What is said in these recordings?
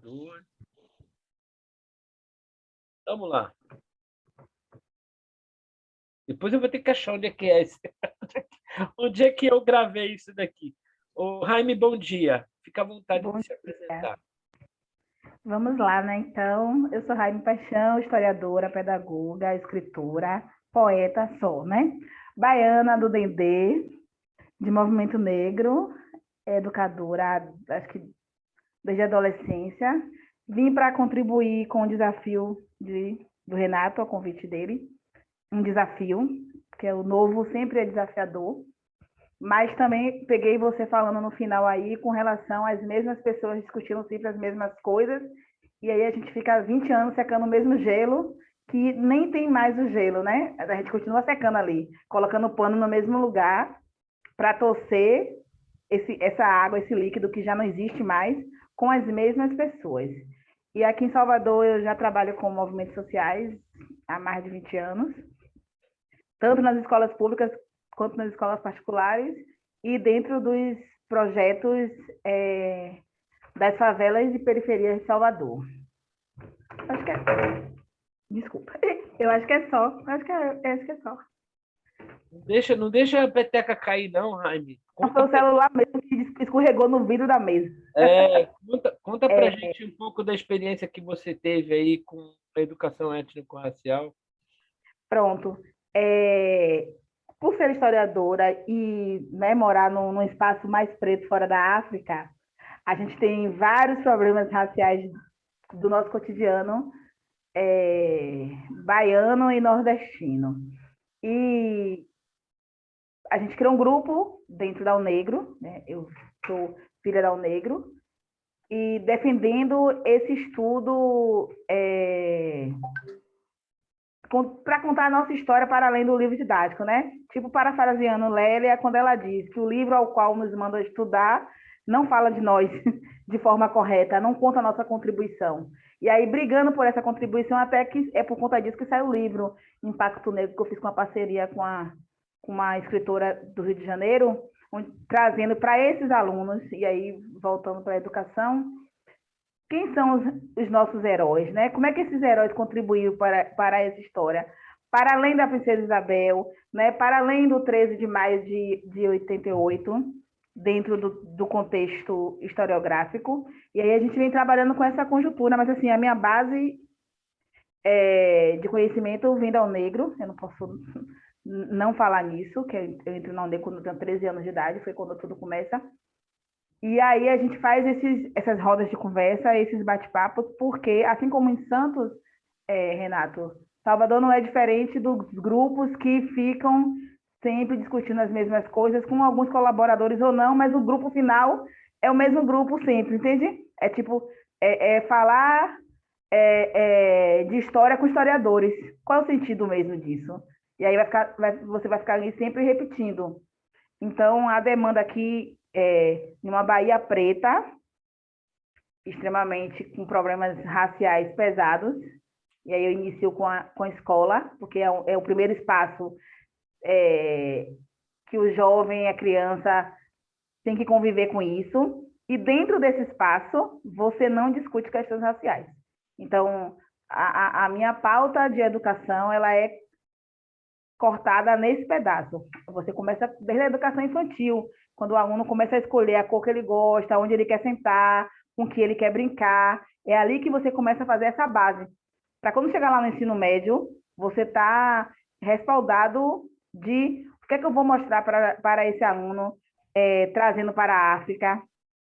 2. Vamos lá. Depois eu vou ter que achar onde é que é esse. Onde é que eu gravei isso daqui? Ô, Jaime, bom dia. Fica à vontade Bom de se dia. apresentar. Vamos lá, né? Então, eu sou Raime Paixão, historiadora, pedagoga, escritora, poeta, sou, né? Baiana do Dendê, de movimento negro, educadora, acho que desde a adolescência. Vim para contribuir com o desafio do Renato, a convite dele. Um desafio, porque o novo sempre é desafiador. Mas também peguei você falando no final aí com relação às mesmas pessoas discutindo sempre as mesmas coisas, e aí a gente fica 20 anos secando o mesmo gelo, que nem tem mais o gelo, né? A gente continua secando ali, colocando o pano no mesmo lugar para torcer essa água, esse líquido que já não existe mais, com as mesmas pessoas. E aqui em Salvador eu já trabalho com movimentos sociais há mais de 20 anos, tanto nas escolas públicas quanto nas escolas particulares e dentro dos projetos das favelas e periferias de Salvador. Acho que é... Desculpa. Eu acho que é só. Acho que é só. Não deixa a peteca cair, não, Jaime. Não foi o celular mesmo que escorregou no vidro da mesa. Conta pra gente um pouco da experiência que você teve aí com a educação étnico-racial. Pronto. Por ser historiadora e, né, morar num espaço mais preto fora da África, a gente tem vários problemas raciais do nosso cotidiano baiano e nordestino. E a gente criou um grupo dentro da Unegro, né? Eu sou filha da Unegro, e defendendo esse estudo para contar a nossa história para além do livro didático, né? Tipo, parafraseando Lélia, quando ela diz que o livro ao qual nos manda estudar não fala de nós de forma correta, não conta a nossa contribuição. E aí, brigando por essa contribuição, até que é por conta disso que saiu o livro Impacto Negro, que eu fiz com uma parceria com uma escritora do Rio de Janeiro, trazendo para esses alunos, e aí voltando para a educação, quem são os nossos heróis, né? Como é que esses heróis contribuíram para essa história? Para além da Princesa Isabel, né? Para além do 13 de maio de 88, dentro do contexto historiográfico. E aí a gente vem trabalhando com essa conjuntura, mas assim, a minha base de conhecimento vem ao negro, eu não posso não falar nisso, que eu entro na negro quando eu tenho 13 anos de idade, foi quando tudo começa. E aí a gente faz essas rodas de conversa, esses bate-papos, porque, assim como em Santos, Renato, Salvador não é diferente dos grupos que ficam sempre discutindo as mesmas coisas, com alguns colaboradores ou não, mas o grupo final é o mesmo grupo sempre, entende? É tipo, falar de história com historiadores. Qual é o sentido mesmo disso? E aí você vai ficar ali sempre repetindo. Então, a demanda aqui em uma Bahia preta, extremamente com problemas raciais pesados, e aí eu inicio com a escola, porque é o primeiro espaço que o jovem, a criança, tem que conviver com isso, e dentro desse espaço, você não discute questões raciais. Então, a minha pauta de educação, ela é cortada nesse pedaço. Você começa desde a educação infantil, quando o aluno começa a escolher a cor que ele gosta, onde ele quer sentar, com que ele quer brincar. É ali que você começa a fazer essa base. Para quando chegar lá no ensino médio, você está respaldado de o que é que eu vou mostrar para esse aluno, trazendo para a África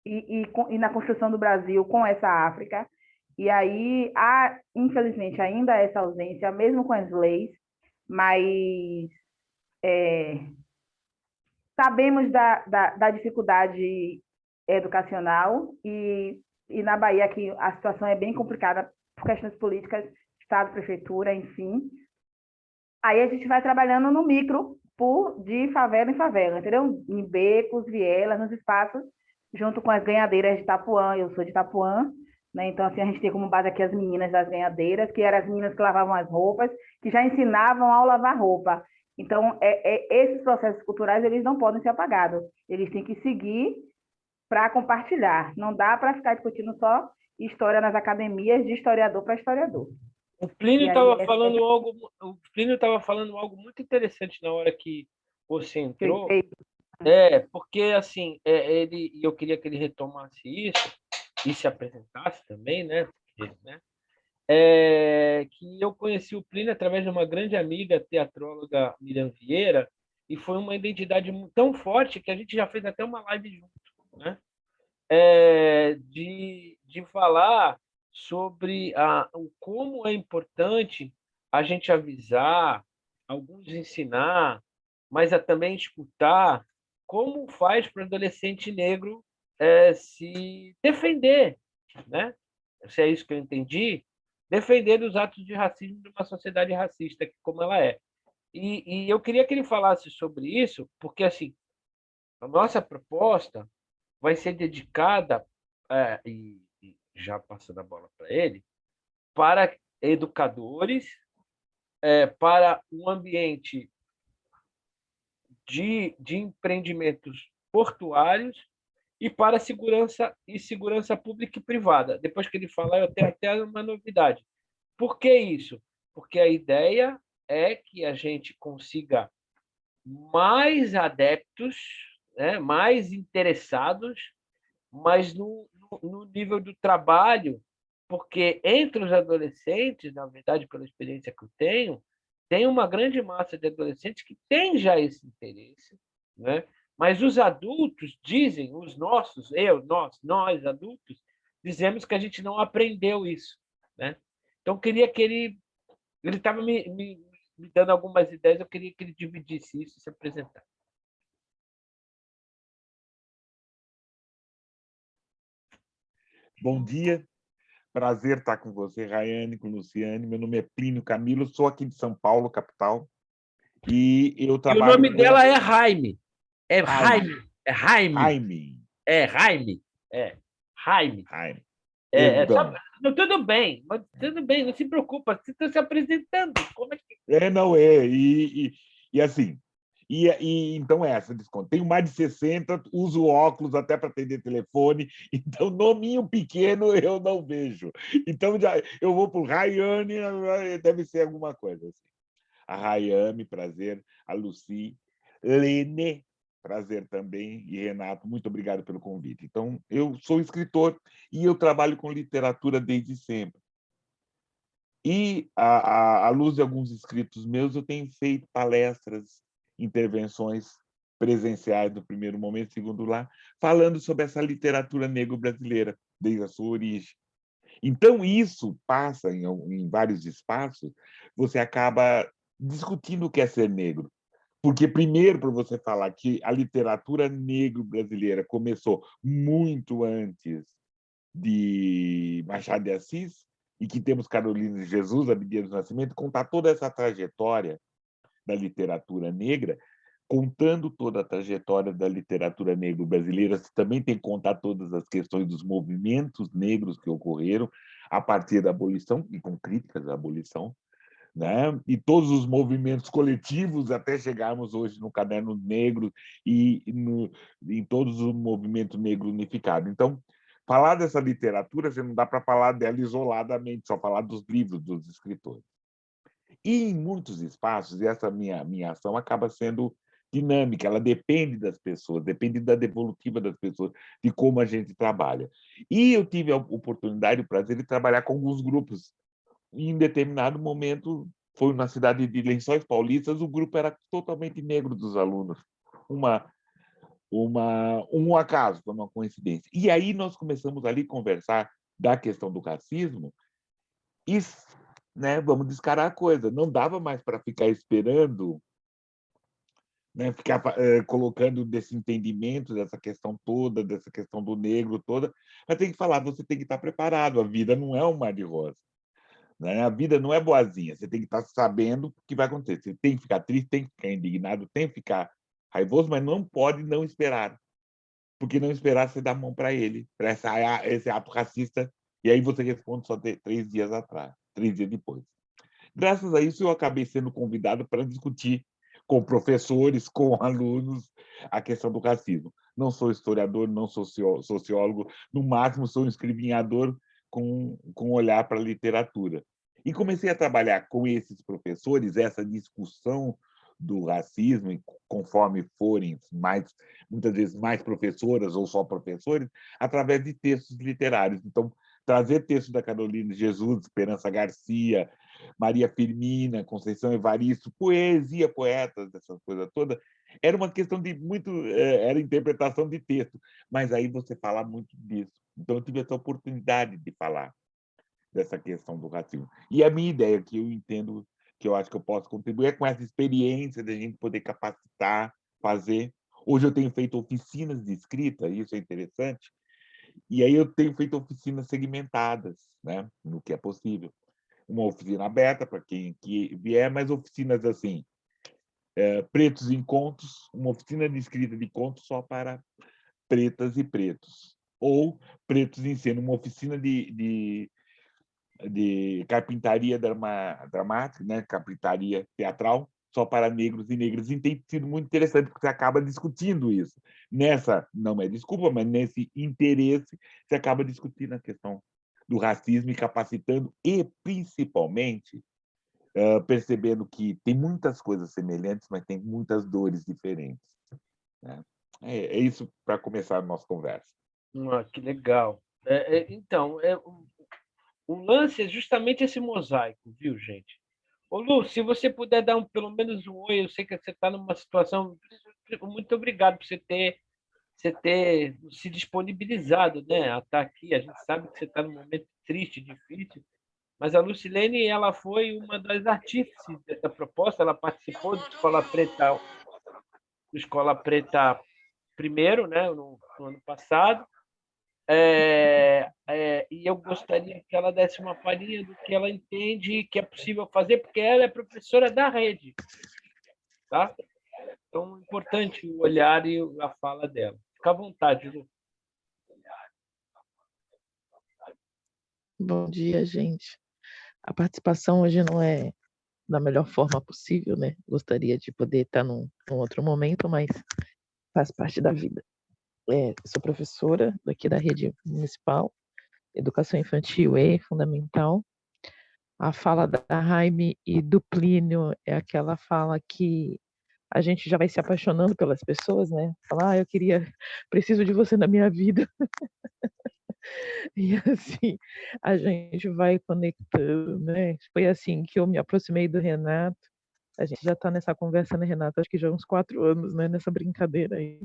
e na construção do Brasil com essa África. E aí, infelizmente, ainda essa ausência, mesmo com as leis, mas sabemos da dificuldade educacional e na Bahia que a situação é bem complicada por questões políticas, Estado, Prefeitura, enfim. Aí a gente vai trabalhando no micro, de favela em favela, entendeu? Em becos, vielas, nos espaços, junto com as ganhadeiras de Itapuã, eu sou de Itapuã, né? Então, assim, a gente tem como base aqui as meninas das ganhadeiras, que eram as meninas que lavavam as roupas, que já ensinavam ao lavar roupa. Então, esses processos culturais, eles não podem ser apagados. Eles têm que seguir para compartilhar. Não dá para ficar discutindo só história nas academias de historiador para historiador. O Plínio E aí estava falando algo, o Plínio estava falando algo muito interessante na hora que você entrou. perfeito. Porque assim, ele, e eu queria que ele retomasse isso e se apresentasse também, né? Que eu conheci o Plínio através de uma grande amiga, teatróloga Miriam Vieira, e foi uma identidade tão forte que a gente já fez até uma live junto, né? De falar sobre o como é importante a gente avisar, alguns ensinar, mas também escutar como faz para o adolescente negro se defender, né? Se é isso que eu entendi, defender dos atos de racismo de uma sociedade racista como ela é. E eu queria que ele falasse sobre isso, porque assim, a nossa proposta vai ser dedicada, e já passando a bola para ele, para educadores, para um ambiente de empreendimentos portuários e para segurança pública e privada. Depois que ele falar, eu tenho até uma novidade. Por que isso? Porque a ideia é que a gente consiga mais adeptos, né, mais interessados, mas no nível do trabalho, porque entre os adolescentes, na verdade, pela experiência que eu tenho, tem uma grande massa de adolescentes que tem já esse interesse, né? Mas os adultos dizem, os nossos, nós adultos, dizemos que a gente não aprendeu isso, né? Então, eu queria que ele estava me dando algumas ideias, eu queria que ele dividisse isso e se apresentasse. Bom dia, prazer estar com você, Rayane, com Luciane. Meu nome é Plínio Camilo, sou aqui de São Paulo, capital, e eu E o trabalho nome dela é Jaime. É Jaime. Jaime. É Jaime. Jaime. É Jaime. É Jaime. Jaime. Só, Perdão. tudo bem, mas tudo bem, não se preocupa. Você está se apresentando. Como é que... Não é. E assim, então essa desconto. Tenho mais de 60, uso óculos até para atender telefone, então nominho pequeno eu não vejo. Então já eu vou para o Rayane, deve ser alguma coisa assim. A Rayane, prazer, a Luci, Lene, prazer também, e Renato, muito obrigado pelo convite. Então, eu sou escritor e eu trabalho com literatura desde sempre. E, à luz de alguns escritos meus, eu tenho feito palestras, intervenções presenciais no primeiro momento, segundo lá, falando sobre essa literatura negro-brasileira, desde a sua origem. Então, isso passa em vários espaços, você acaba discutindo o que é ser negro. Porque, primeiro, para você falar que a literatura negro-brasileira começou muito antes de Machado de Assis, e que temos Carolina de Jesus, Abdias do Nascimento, contar toda essa trajetória da literatura negra, contando toda a trajetória da literatura negra brasileira, você também tem que contar todas as questões dos movimentos negros que ocorreram a partir da abolição, e com críticas à abolição, né? E todos os movimentos coletivos até chegarmos hoje no Caderno Negro e em todos os movimentos negros unificados. Então, falar dessa literatura, você não dá para falar dela isoladamente, só falar dos livros dos escritores. E em muitos espaços, essa minha ação acaba sendo dinâmica, ela depende das pessoas, depende da devolutiva das pessoas, de como a gente trabalha. E eu tive a oportunidade, o prazer de trabalhar com alguns grupos. E, em determinado momento, foi na cidade de Lençóis Paulistas, o grupo era totalmente negro dos alunos. Um acaso, foi uma coincidência. E aí nós começamos ali a conversar da questão do racismo e, né, vamos descarar a coisa. Não dava mais para ficar esperando, né, ficar colocando desse entendimento, dessa questão toda, dessa questão do negro toda. Mas tem que falar, você tem que estar preparado. A vida não é um mar de rosa. Né? A vida não é boazinha. Você tem que estar sabendo o que vai acontecer. Você tem que ficar triste, tem que ficar indignado, tem que ficar raivoso, mas não pode não esperar. Porque não esperar, você dá a mão para ele, para esse ato racista, e aí você responde só 3 dias atrás, 3 dias depois. Graças a isso, eu acabei sendo convidado para discutir com professores, com alunos, a questão do racismo. Não sou historiador, não sou sociólogo, no máximo sou um escrivinhador com olhar para a literatura. E comecei a trabalhar com esses professores essa discussão do racismo, e conforme forem muitas vezes mais professoras ou só professores, através de textos literários. Então, trazer textos da Carolina Jesus, Esperança Garcia, Maria Firmina, Conceição Evaristo, poesia, poetas, essas coisas todas, era uma questão de muito, era interpretação de texto, mas aí você fala muito disso. Então, eu tive essa oportunidade de falar dessa questão do racismo. E a minha ideia, que eu entendo, que eu acho que eu posso contribuir, é com essa experiência da gente poder capacitar, fazer. Hoje eu tenho feito oficinas de escrita, isso é interessante, e aí eu tenho feito oficinas segmentadas, né, no que é possível. Uma oficina aberta para quem que vier, mas oficinas assim, pretos em contos, uma oficina de escrita de contos só para pretas e pretos. Ou pretos em cena, uma oficina de carpintaria dramática, né? Carpintaria teatral, só para negros e negras. E tem sido muito interessante, porque você acaba discutindo isso. Nessa, não é desculpa, mas nesse interesse, você acaba discutindo a questão do racismo e capacitando, e principalmente percebendo que tem muitas coisas semelhantes, mas tem muitas dores diferentes. Né? É isso para começar a nossa conversa. Que legal. Então, o lance é justamente esse mosaico, viu, gente? Ô, Lu, se você puder dar pelo menos um oi, eu sei que você está numa situação. Muito obrigado por você ter se disponibilizado, né, a estar aqui. A gente sabe que você está num momento triste, difícil, mas a Lucilene, ela foi uma das artífices dessa proposta. Ela participou do Escola Preta primeiro, né, no ano passado. E eu gostaria que ela desse uma palhinha do que ela entende que é possível fazer, porque ela é professora da rede, tá? Então, é importante o olhar e a fala dela. Fica à vontade, Lu. Bom dia, gente. A participação hoje não é da melhor forma possível, né? Gostaria de poder estar num outro momento, mas faz parte da vida. Sou professora daqui da rede municipal, educação infantil e fundamental. A fala da Jaime e do Plínio é aquela fala que a gente já vai se apaixonando pelas pessoas, né? Falar, preciso de você na minha vida. E assim, a gente vai conectando, né? Foi assim que eu me aproximei do Renato. A gente já está nessa conversa, né, Renato? Acho que já há uns 4 anos, né? Nessa brincadeira aí.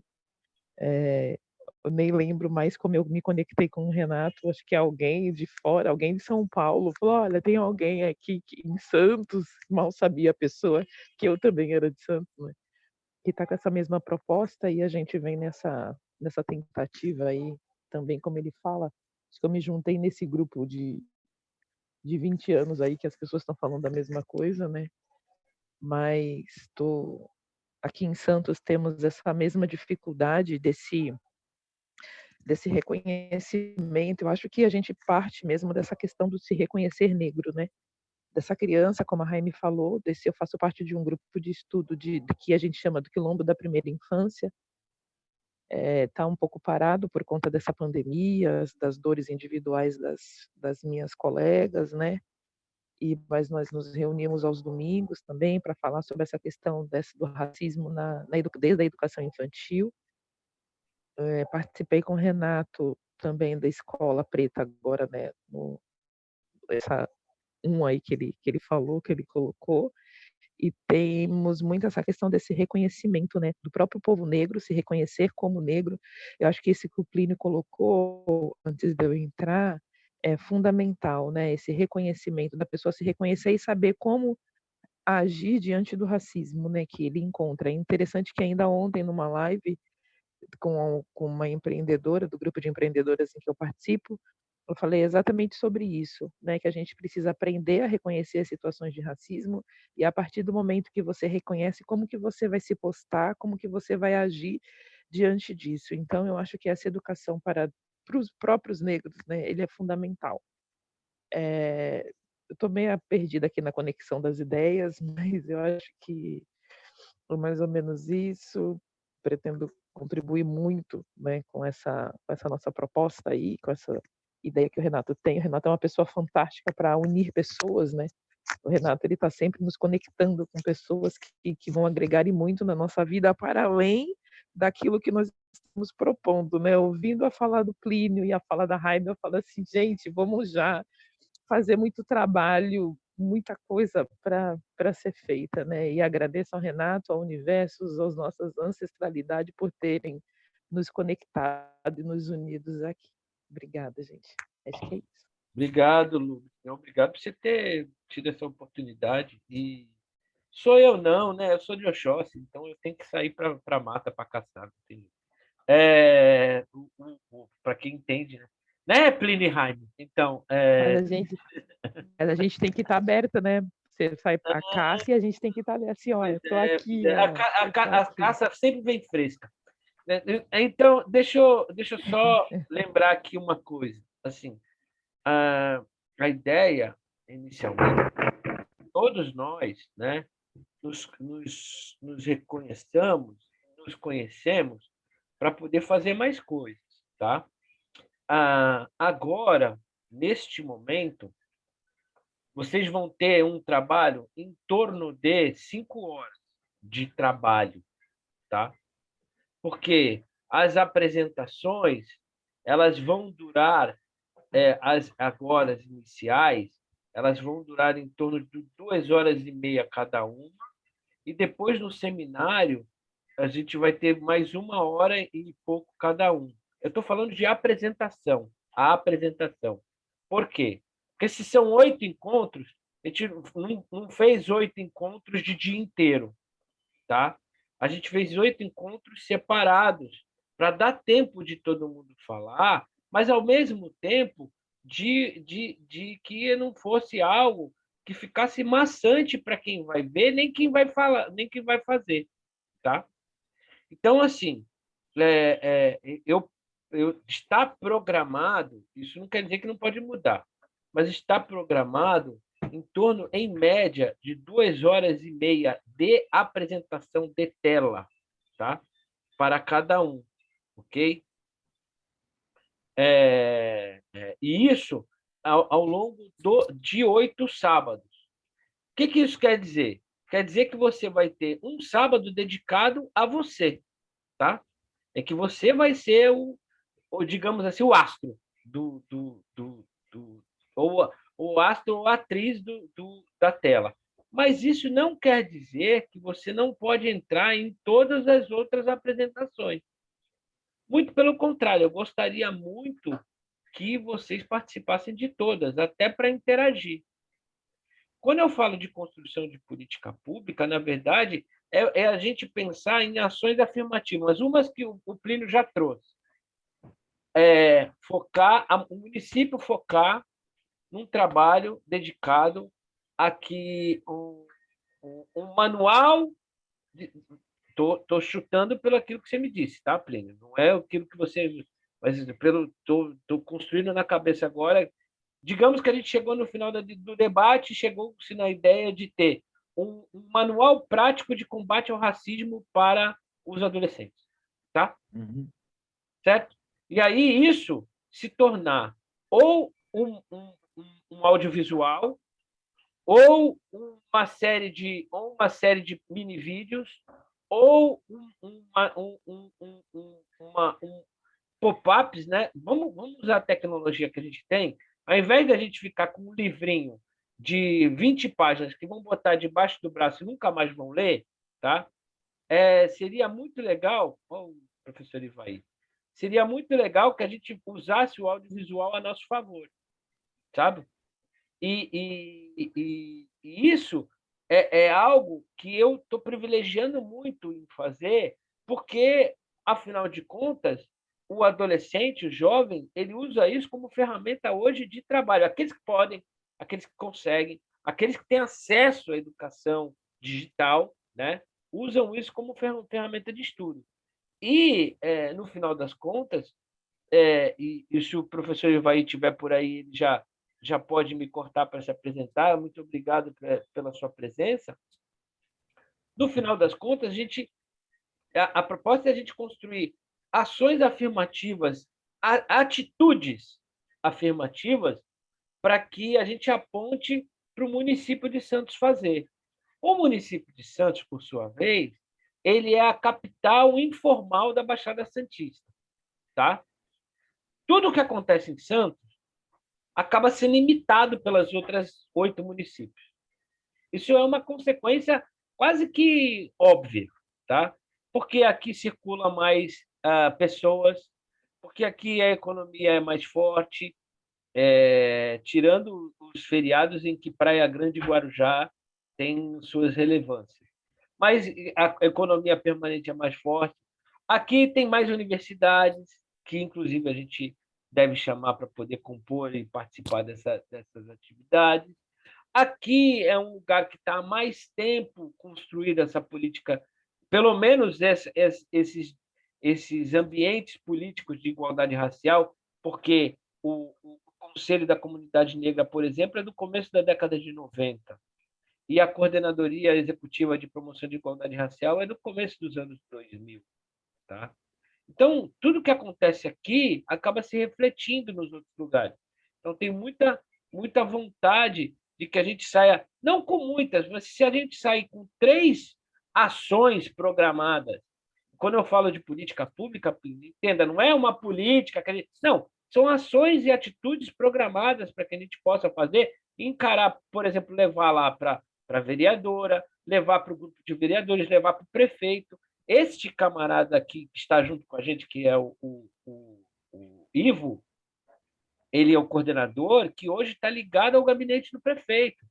Eu nem lembro mais como eu me conectei com o Renato. Acho que alguém de fora, alguém de São Paulo, falou: olha, tem alguém aqui em Santos, mal sabia a pessoa, que eu também era de Santos, né? Que está com essa mesma proposta e a gente vem nessa tentativa aí, também, como ele fala. Acho que eu me juntei nesse grupo de 20 anos aí que as pessoas estão falando da mesma coisa, né? Mas aqui em Santos temos essa mesma dificuldade desse reconhecimento. Eu acho que a gente parte mesmo dessa questão do se reconhecer negro, né? Dessa criança, como a Jaime falou, eu faço parte de um grupo de estudo que a gente chama do Quilombo da Primeira Infância. Está um pouco parado por conta dessa pandemia, das dores individuais das minhas colegas, né? Mas nós nos reunimos aos domingos também para falar sobre essa questão do racismo desde a educação infantil. Participei com o Renato também da Escola Preta agora, né? Essa aí que ele falou, que ele colocou. E temos muito essa questão desse reconhecimento, né, do próprio povo negro, se reconhecer como negro. Eu acho que esse que o Plínio colocou antes de eu entrar é fundamental, né, esse reconhecimento da pessoa se reconhecer e saber como agir diante do racismo, né, que ele encontra. É interessante que ainda ontem numa live com uma empreendedora, do grupo de empreendedoras em que eu participo, eu falei exatamente sobre isso, né, que a gente precisa aprender a reconhecer as situações de racismo e a partir do momento que você reconhece, como que você vai se postar, como que você vai agir diante disso. Então, eu acho que essa educação para os próprios negros, né, ele é fundamental. Eu estou meio perdida aqui na conexão das ideias, mas eu acho que é mais ou menos isso. Pretendo contribuir muito, né, com essa nossa proposta aí, com essa ideia que o Renato tem. O Renato é uma pessoa fantástica para unir pessoas, né? O Renato ele está sempre nos conectando com pessoas que vão agregar e muito na nossa vida, para além daquilo que nós estamos propondo, né? Ouvindo a falar do Plínio e a falar da Raima, eu falo assim, gente, vamos já fazer muito trabalho, muita coisa para ser feita, né? E agradeço ao Renato, ao universo, às nossas ancestralidades por terem nos conectado e nos unidos aqui. Obrigada, gente. Acho que é isso. Obrigado, Lu. Obrigado por você ter tido essa oportunidade. E sou eu não, né? Eu sou de Oxóssi, então eu tenho que sair para a mata para caçar. Para quem entende, né? Né, Plínio Heim? Então, Mas a gente tem que estar aberta, né? Você sai para a caça e a gente tem que estar ali assim, olha, estou aqui. A caça sempre vem fresca. Então, deixa eu só lembrar aqui uma coisa. Assim, a ideia, inicialmente, todos nós, né, nos reconheçamos, nos conhecemos para poder fazer mais coisas, tá? Agora, neste momento, vocês vão ter um trabalho em torno de 5 horas de trabalho, tá? Porque as apresentações elas vão durar, agora as iniciais, elas vão durar em torno de 2 horas e meia cada uma, e depois no seminário a gente vai ter mais 1 hora e pouco cada um. Eu estou falando de apresentação, a apresentação. Por quê? Porque se são 8 encontros, a gente não fez 8 encontros de dia inteiro, tá? A gente fez 8 encontros separados para dar tempo de todo mundo falar, mas ao mesmo tempo de que não fosse algo que ficasse maçante para quem vai ver, nem quem vai falar, nem quem vai fazer, tá? Então, assim, está programado, isso não quer dizer que não pode mudar, mas está programado em torno, em média, de 2 horas e meia de apresentação de tela, tá? Para cada um, ok? E isso ao longo de 8 sábados. O que isso quer dizer? Quer dizer que você vai ter um sábado dedicado a você, tá? É que você vai ser digamos assim, o astro ou o astro ou a atriz da tela. Mas isso não quer dizer que você não pode entrar em todas as outras apresentações. Muito pelo contrário, eu gostaria muito que vocês participassem de todas, até para interagir. Quando eu falo de construção de política pública, na verdade, é a gente pensar em ações afirmativas, umas que o Plínio já trouxe. O município focar num trabalho dedicado a que um manual. Estou chutando pelo aquilo que você me disse, tá, Plínio? Não é aquilo que você. Mas estou construindo na cabeça agora. Digamos que a gente chegou no final do debate, chegou-se na ideia de ter um manual prático de combate ao racismo para os adolescentes, tá? Uhum. Certo? E aí isso se tornar ou um audiovisual, ou uma série de mini vídeos, ou pop-ups, né? Vamos usar a tecnologia que a gente tem, ao invés de a gente ficar com um livrinho de 20 páginas que vão botar debaixo do braço e nunca mais vão ler, tá? Seria muito legal, o professor Ivaí, seria muito legal que a gente usasse o audiovisual a nosso favor, sabe? E isso é algo que eu estou privilegiando muito em fazer, porque, afinal de contas, o adolescente, o jovem, ele usa isso como ferramenta hoje de trabalho. Aqueles que podem, aqueles que conseguem, aqueles que têm acesso à educação digital, né, usam isso como ferramenta de estudo. E, no final das contas, e se o professor Ivaí estiver por aí, ele já pode me cortar para se apresentar. Muito obrigado pela sua presença. No final das contas, a proposta é a gente construir ações afirmativas, atitudes afirmativas para que a gente aponte para o município de Santos fazer. O município de Santos, por sua vez, ele é a capital informal da Baixada Santista. Tá? Tudo o que acontece em Santos acaba sendo imitado pelas outras 8 municípios. Isso é uma consequência quase que óbvia, tá? Porque aqui circula mais pessoas, porque aqui a economia é mais forte, tirando os feriados em que Praia Grande e Guarujá têm suas relevâncias. Mas a economia permanente é mais forte. Aqui tem mais universidades, que inclusive a gente deve chamar para poder compor e participar dessas atividades. Aqui é um lugar que está há mais tempo construída essa política, pelo menos esses ambientes políticos de igualdade racial, porque o Conselho da Comunidade Negra, por exemplo, é do começo da década de 90, e a Coordenadoria Executiva de Promoção de Igualdade Racial é do começo dos anos 2000. Tá? Então, tudo que acontece aqui acaba se refletindo nos outros lugares. Então, tem muita vontade de que a gente saia, não com muitas, mas se a gente sair com 3 ações programadas. Quando eu falo de política pública, entenda, não é uma política que a gente... Não, são ações e atitudes programadas para que a gente possa fazer, encarar, por exemplo, levar lá para a vereadora, levar para o grupo de vereadores, levar para o prefeito. Este camarada aqui que está junto com a gente, que é o Ivo, ele é o coordenador, que hoje está ligado ao gabinete do prefeito.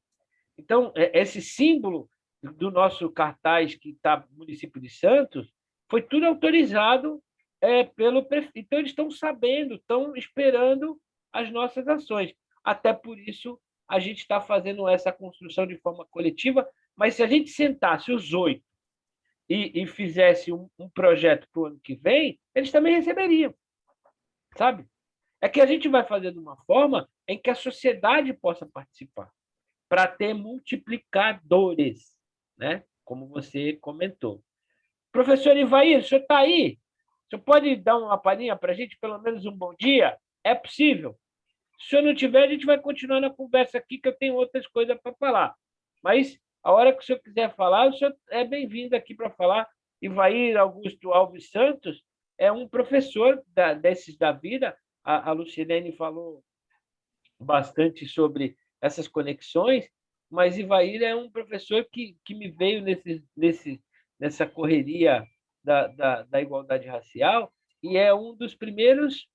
Então, esse símbolo do nosso cartaz que está no município de Santos foi tudo autorizado pelo prefeito. Então, eles estão sabendo, estão esperando as nossas ações. Até por isso, a gente está fazendo essa construção de forma coletiva, mas se a gente sentasse os 8 e fizesse um projeto para o ano que vem, eles também receberiam, sabe? É que a gente vai fazer de uma forma em que a sociedade possa participar, para ter multiplicadores, né? Como você comentou. Professor Ivair, o senhor está aí? O senhor pode dar uma palhinha para a gente, pelo menos um bom dia? É possível? Se o senhor não tiver, a gente vai continuar na conversa aqui, que eu tenho outras coisas para falar. Mas, a hora que o senhor quiser falar, o senhor é bem-vindo aqui para falar. Ivair Augusto Alves Santos é um professor desses da vida. A Lucilene falou bastante sobre essas conexões, mas Ivair é um professor que me veio nessa correria da igualdade racial e é um dos primeiros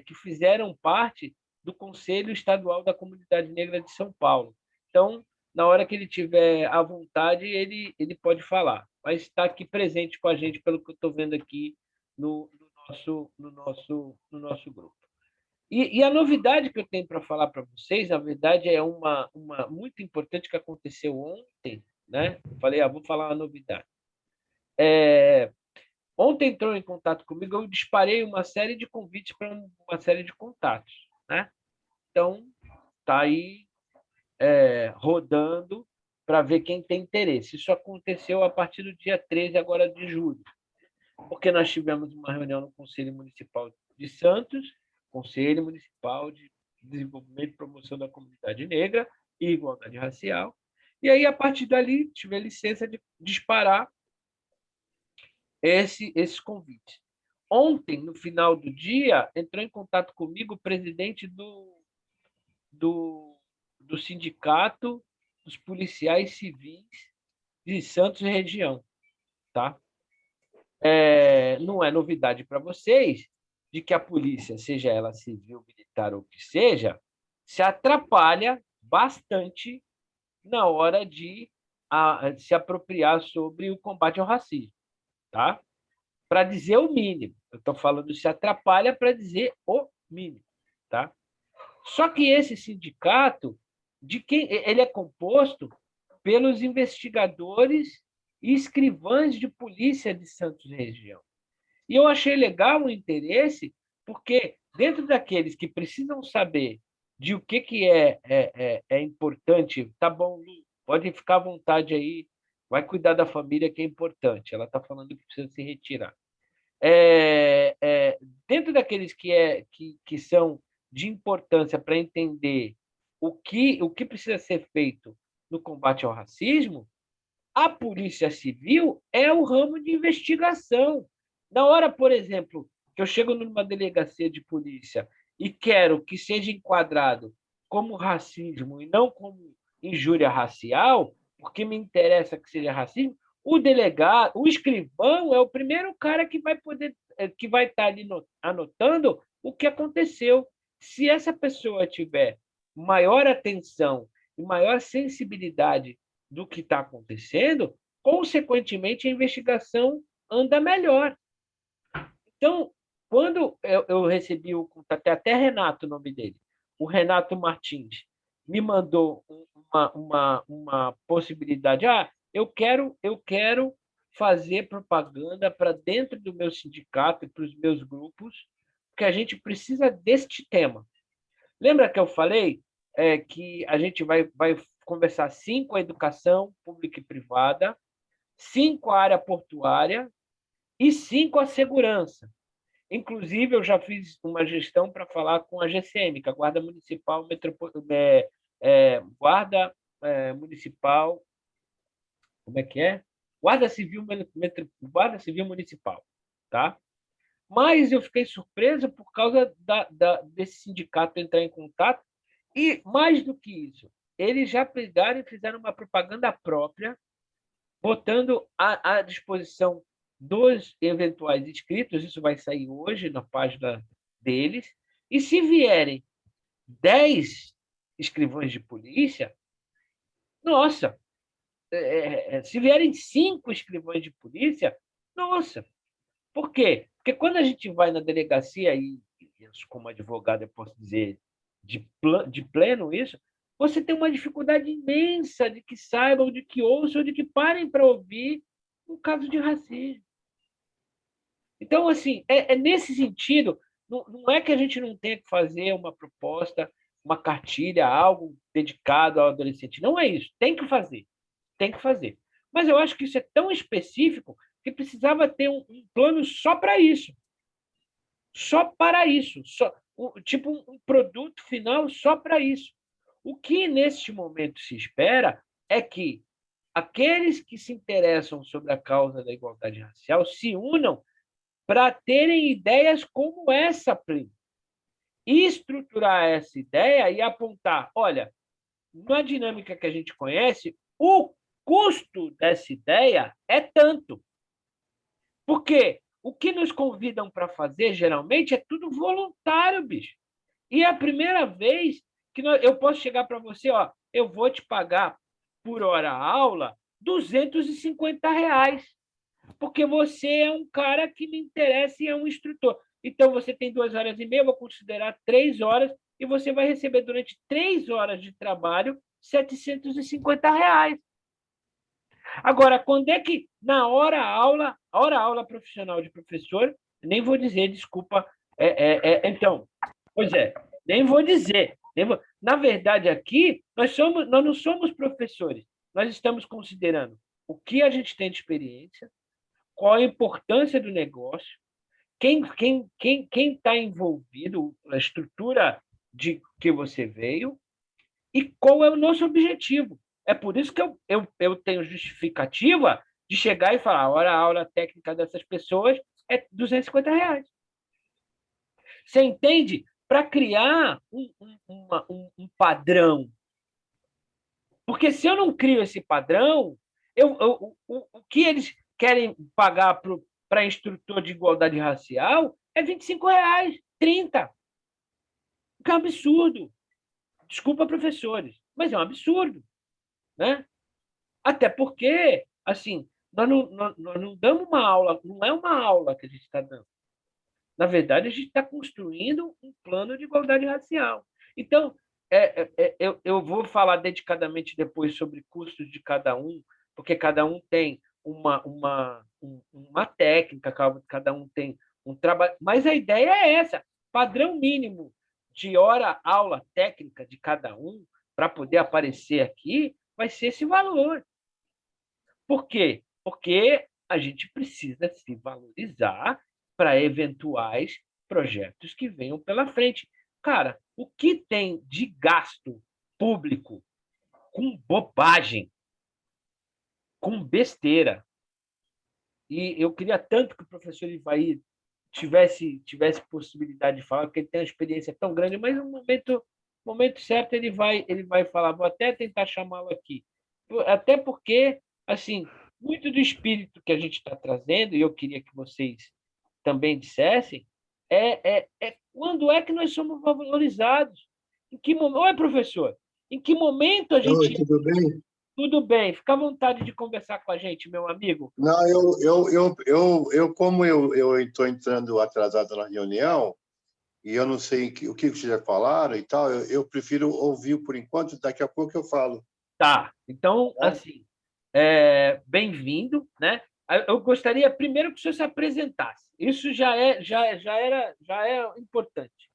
que fizeram parte do Conselho Estadual da Comunidade Negra de São Paulo. Então, na hora que ele tiver à vontade, ele pode falar, mas está aqui presente com a gente, pelo que eu estou vendo aqui no nosso grupo. E a novidade que eu tenho para falar para vocês, na verdade, é uma muito importante que aconteceu ontem, né? Eu falei, vou falar uma novidade. Ontem entrou em contato comigo, eu disparei uma série de convites para uma série de contatos, né? Então, está aí rodando para ver quem tem interesse. Isso aconteceu a partir do dia 13 agora de julho, porque nós tivemos uma reunião no Conselho Municipal de Santos, Conselho Municipal de Desenvolvimento e Promoção da Comunidade Negra e Igualdade Racial. E aí, a partir dali, tive a licença de disparar esses convites. Ontem, no final do dia, entrou em contato comigo o presidente do Sindicato dos Policiais Civis de Santos região. Tá? Não é novidade para vocês de que a polícia, seja ela civil, militar ou o que seja, se atrapalha bastante na hora de se apropriar sobre o combate ao racismo. Tá? Para dizer o mínimo. Eu estou falando se atrapalha para dizer o mínimo. Tá? Só que esse sindicato, ele é composto pelos investigadores e escrivães de polícia de Santos região. E eu achei legal o interesse, porque dentro daqueles que precisam saber de o que é importante, tá bom, Lu, pode ficar à vontade aí, vai cuidar da família, que é importante. Ela está falando que precisa se retirar. dentro daqueles que são de importância para entender o que precisa ser feito no combate ao racismo, a Polícia Civil é o ramo de investigação. Na hora, por exemplo, que eu chego numa delegacia de polícia e quero que seja enquadrado como racismo e não como injúria racial, porque me interessa que seja racismo, o delegado, o escrivão é o primeiro cara que vai estar ali anotando o que aconteceu. Se essa pessoa tiver maior atenção e maior sensibilidade do que está acontecendo, consequentemente, a investigação anda melhor. Então, quando eu recebi o contato, até Renato, o nome dele, o Renato Martins, me mandou uma possibilidade. Eu quero fazer propaganda para dentro do meu sindicato e para os meus grupos, porque a gente precisa deste tema. Lembra que eu falei que a gente vai conversar 5 a educação pública e privada, 5 a área portuária e 5 a segurança. Inclusive, eu já fiz uma gestão para falar com a GCM, que é a Guarda Municipal Municipal. Como é que é? Guarda Civil Municipal. Tá? Mas eu fiquei surpreso por causa desse sindicato entrar em contato. E, mais do que isso, eles já pegaram e fizeram uma propaganda própria, botando à disposição dos eventuais inscritos, isso vai sair hoje na página deles, e se vierem 10 escrivães de polícia, nossa, se vierem 5 escrivães de polícia, nossa. Por quê? Porque quando a gente vai na delegacia, e como advogado eu posso dizer de pleno isso, você tem uma dificuldade imensa de que saibam, de que ouçam, de que parem para ouvir um caso de racismo. Então, assim, nesse sentido, não é que a gente não tenha que fazer uma proposta, uma cartilha, algo dedicado ao adolescente. Não é isso. Tem que fazer. Tem que fazer. Mas eu acho que isso é tão específico que precisava ter um plano só para isso. Só para isso. Tipo um produto final só para isso. O que, neste momento, se espera é que aqueles que se interessam sobre a causa da igualdade racial se unam para terem ideias como essa, Plínio. E estruturar essa ideia e apontar, olha, na dinâmica que a gente conhece, o custo dessa ideia é tanto. Porque o que nos convidam para fazer, geralmente, é tudo voluntário, bicho. E é a primeira vez que eu posso chegar para você, eu vou te pagar por hora aula R$ 250, porque você é um cara que me interessa e é um instrutor. Então, você tem 2h30, eu vou considerar 3 horas, e você vai receber durante 3 horas de trabalho R$ 750. Agora, quando é que, na hora aula profissional de professor, nem vou dizer, desculpa, então, pois é, nem vou dizer. Na verdade, aqui, nós não somos professores, nós estamos considerando o que a gente tem de experiência, qual a importância do negócio, quem está envolvido, a estrutura de que você veio e qual é o nosso objetivo. É por isso que eu tenho justificativa de chegar e falar: a aula técnica dessas pessoas é R$ 250. Você entende? Para criar um padrão. Porque se eu não crio esse padrão, o que eles querem pagar para instrutor de igualdade racial é R$ 25, 30. Que é um absurdo. Desculpa, professores, mas é um absurdo. Né? Até porque, assim, nós não damos uma aula, não é uma aula que a gente está dando. Na verdade, a gente está construindo um plano de igualdade racial. Então, eu vou falar dedicadamente depois sobre custos de cada um, porque cada um tem uma técnica, cada um tem um trabalho. Mas a ideia é essa: padrão mínimo de hora-aula técnica de cada um, para poder aparecer aqui, vai ser esse valor. Por quê? Porque a gente precisa se valorizar para eventuais projetos que venham pela frente. Cara, o que tem de gasto público com bobagem, com besteira? E eu queria tanto que o professor Ivaí tivesse possibilidade de falar, porque ele tem uma experiência tão grande, mas no momento certo ele vai falar. Vou até tentar chamá-lo aqui. Até porque, assim, muito do espírito que a gente está trazendo, e eu queria que vocês também dissessem, quando é que nós somos valorizados? Em que momento? Oi, professor, em que momento a Oi, gente... tudo bem? Tudo bem, fica à vontade de conversar com a gente, meu amigo. Não, como eu estou entrando atrasado na reunião e eu não sei o que vocês já falaram e tal, eu prefiro ouvir por enquanto, daqui a pouco eu falo. Tá, então, Tá? assim, bem-vindo, né? Eu gostaria primeiro que o senhor se apresentasse. Isso já é importante.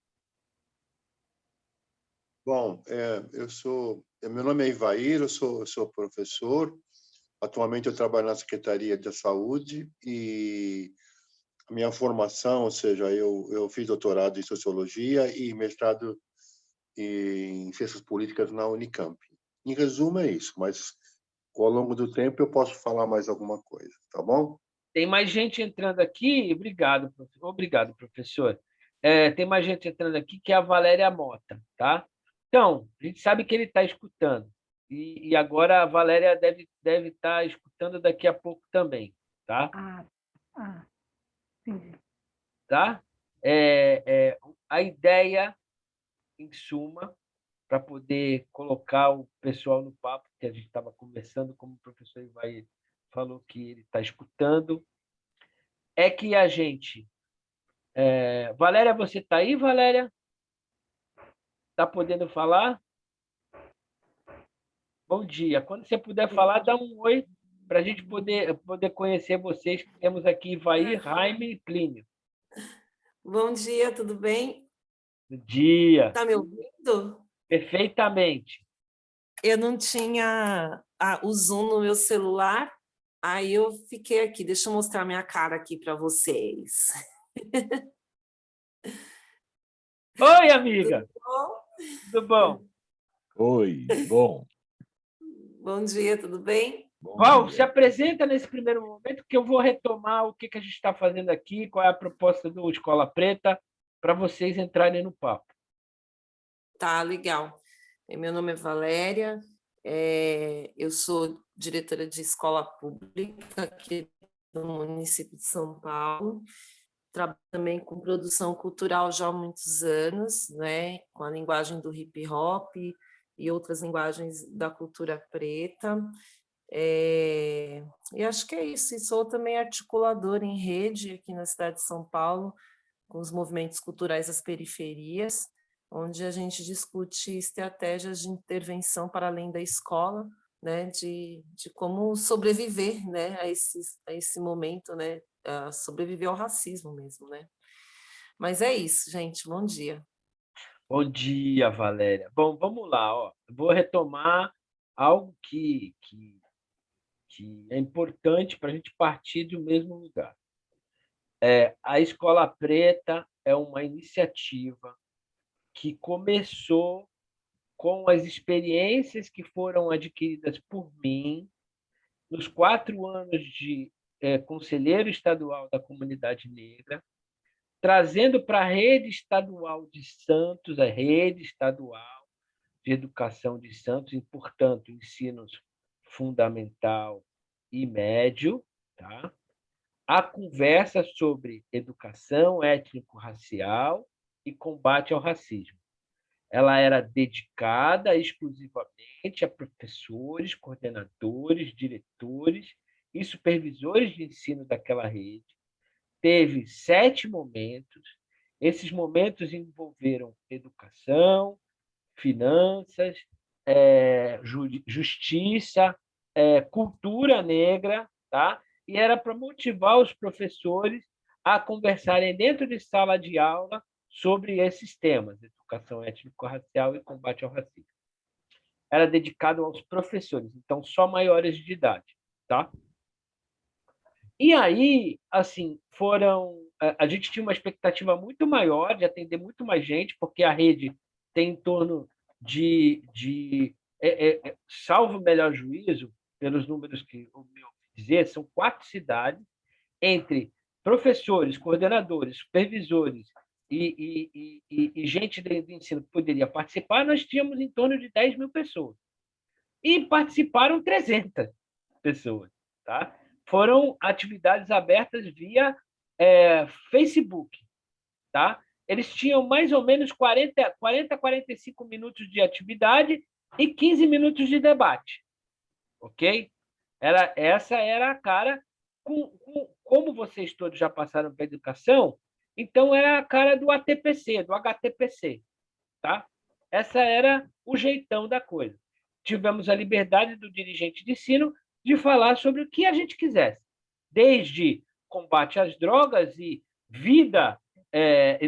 Bom, meu nome é Ivair, eu sou professor. Atualmente eu trabalho na Secretaria da Saúde e a minha formação, ou seja, eu fiz doutorado em Sociologia e mestrado em Ciências Políticas na Unicamp. Em resumo, é isso, mas ao longo do tempo eu posso falar mais alguma coisa, tá bom? Tem mais gente entrando aqui. Obrigado, professor. Tem mais gente entrando aqui, que é a Valéria Mota, tá? Então, a gente sabe que ele está escutando. E agora a Valéria deve estar escutando daqui a pouco também, tá? Entendi. Tá? A ideia, em suma, para poder colocar o pessoal no papo, que a gente estava conversando, como o professor Ivaí falou que ele está escutando, é que a gente... Valéria, você está aí, Valéria? Está podendo falar? Bom dia. Quando você puder falar, dá um oi para a gente poder conhecer vocês. Temos aqui Ivaí, Jaime e Plínio. Bom dia, tudo bem? Bom dia. Tá me ouvindo? Perfeitamente. Eu não tinha o Zoom no meu celular, aí eu fiquei aqui. Deixa eu mostrar minha cara aqui para vocês. Oi, amiga. Tudo bom? Tudo bom? Oi, bom. Bom dia, tudo bem? Val, se apresenta nesse primeiro momento, que eu vou retomar o que a gente está fazendo aqui, qual é a proposta do Escola Preta, para vocês entrarem no papo. Tá, legal. Meu nome é Valéria, eu sou diretora de escola pública aqui do município de São Paulo. Trabalho também com produção cultural já há muitos anos, né, com a linguagem do hip hop e outras linguagens da cultura preta. E acho que é isso. E sou também articuladora em rede aqui na cidade de São Paulo, com os movimentos culturais das periferias, onde a gente discute estratégias de intervenção para além da escola, né, de como sobreviver, né, a esse momento, né, a sobreviver ao racismo mesmo, né. Mas é isso, gente. Bom dia. Bom dia, Valéria. Bom, vamos lá. Ó. Vou retomar algo que é importante para a gente partir do mesmo lugar. A Escola Preta é uma iniciativa que começou com as experiências que foram adquiridas por mim nos 4 anos de conselheiro estadual da comunidade negra, trazendo para a rede estadual de Santos, a rede estadual de educação de Santos, e, portanto, ensinos fundamental e médio, tá? A conversa sobre educação étnico-racial e combate ao racismo. Ela era dedicada exclusivamente a professores, coordenadores, diretores e supervisores de ensino daquela rede. Teve 7 momentos. Esses momentos envolveram educação, finanças, justiça, cultura negra, tá? E era para motivar os professores a conversarem dentro de sala de aula sobre esses temas, educação étnico-racial e combate ao racismo. Era dedicado aos professores, então só maiores de idade, tá? E aí, assim, foram a gente tinha uma expectativa muito maior de atender muito mais gente, porque a rede tem em torno salvo o melhor juízo, pelos números que o meu dizer, são 4 cidades, entre professores, coordenadores, supervisores e gente de ensino que poderia participar, nós tínhamos em torno de 10 mil pessoas. E participaram 300 pessoas. Tá? Foram atividades abertas via Facebook. Tá? Eles tinham mais ou menos 40 a 45 minutos de atividade e 15 minutos de debate. Ok? Essa era a cara. Como vocês todos já passaram pela educação, então era a cara do ATPC, do HTPC. Tá? Essa era o jeitão da coisa. Tivemos a liberdade do dirigente de ensino de falar sobre o que a gente quisesse, desde combate às drogas e vida,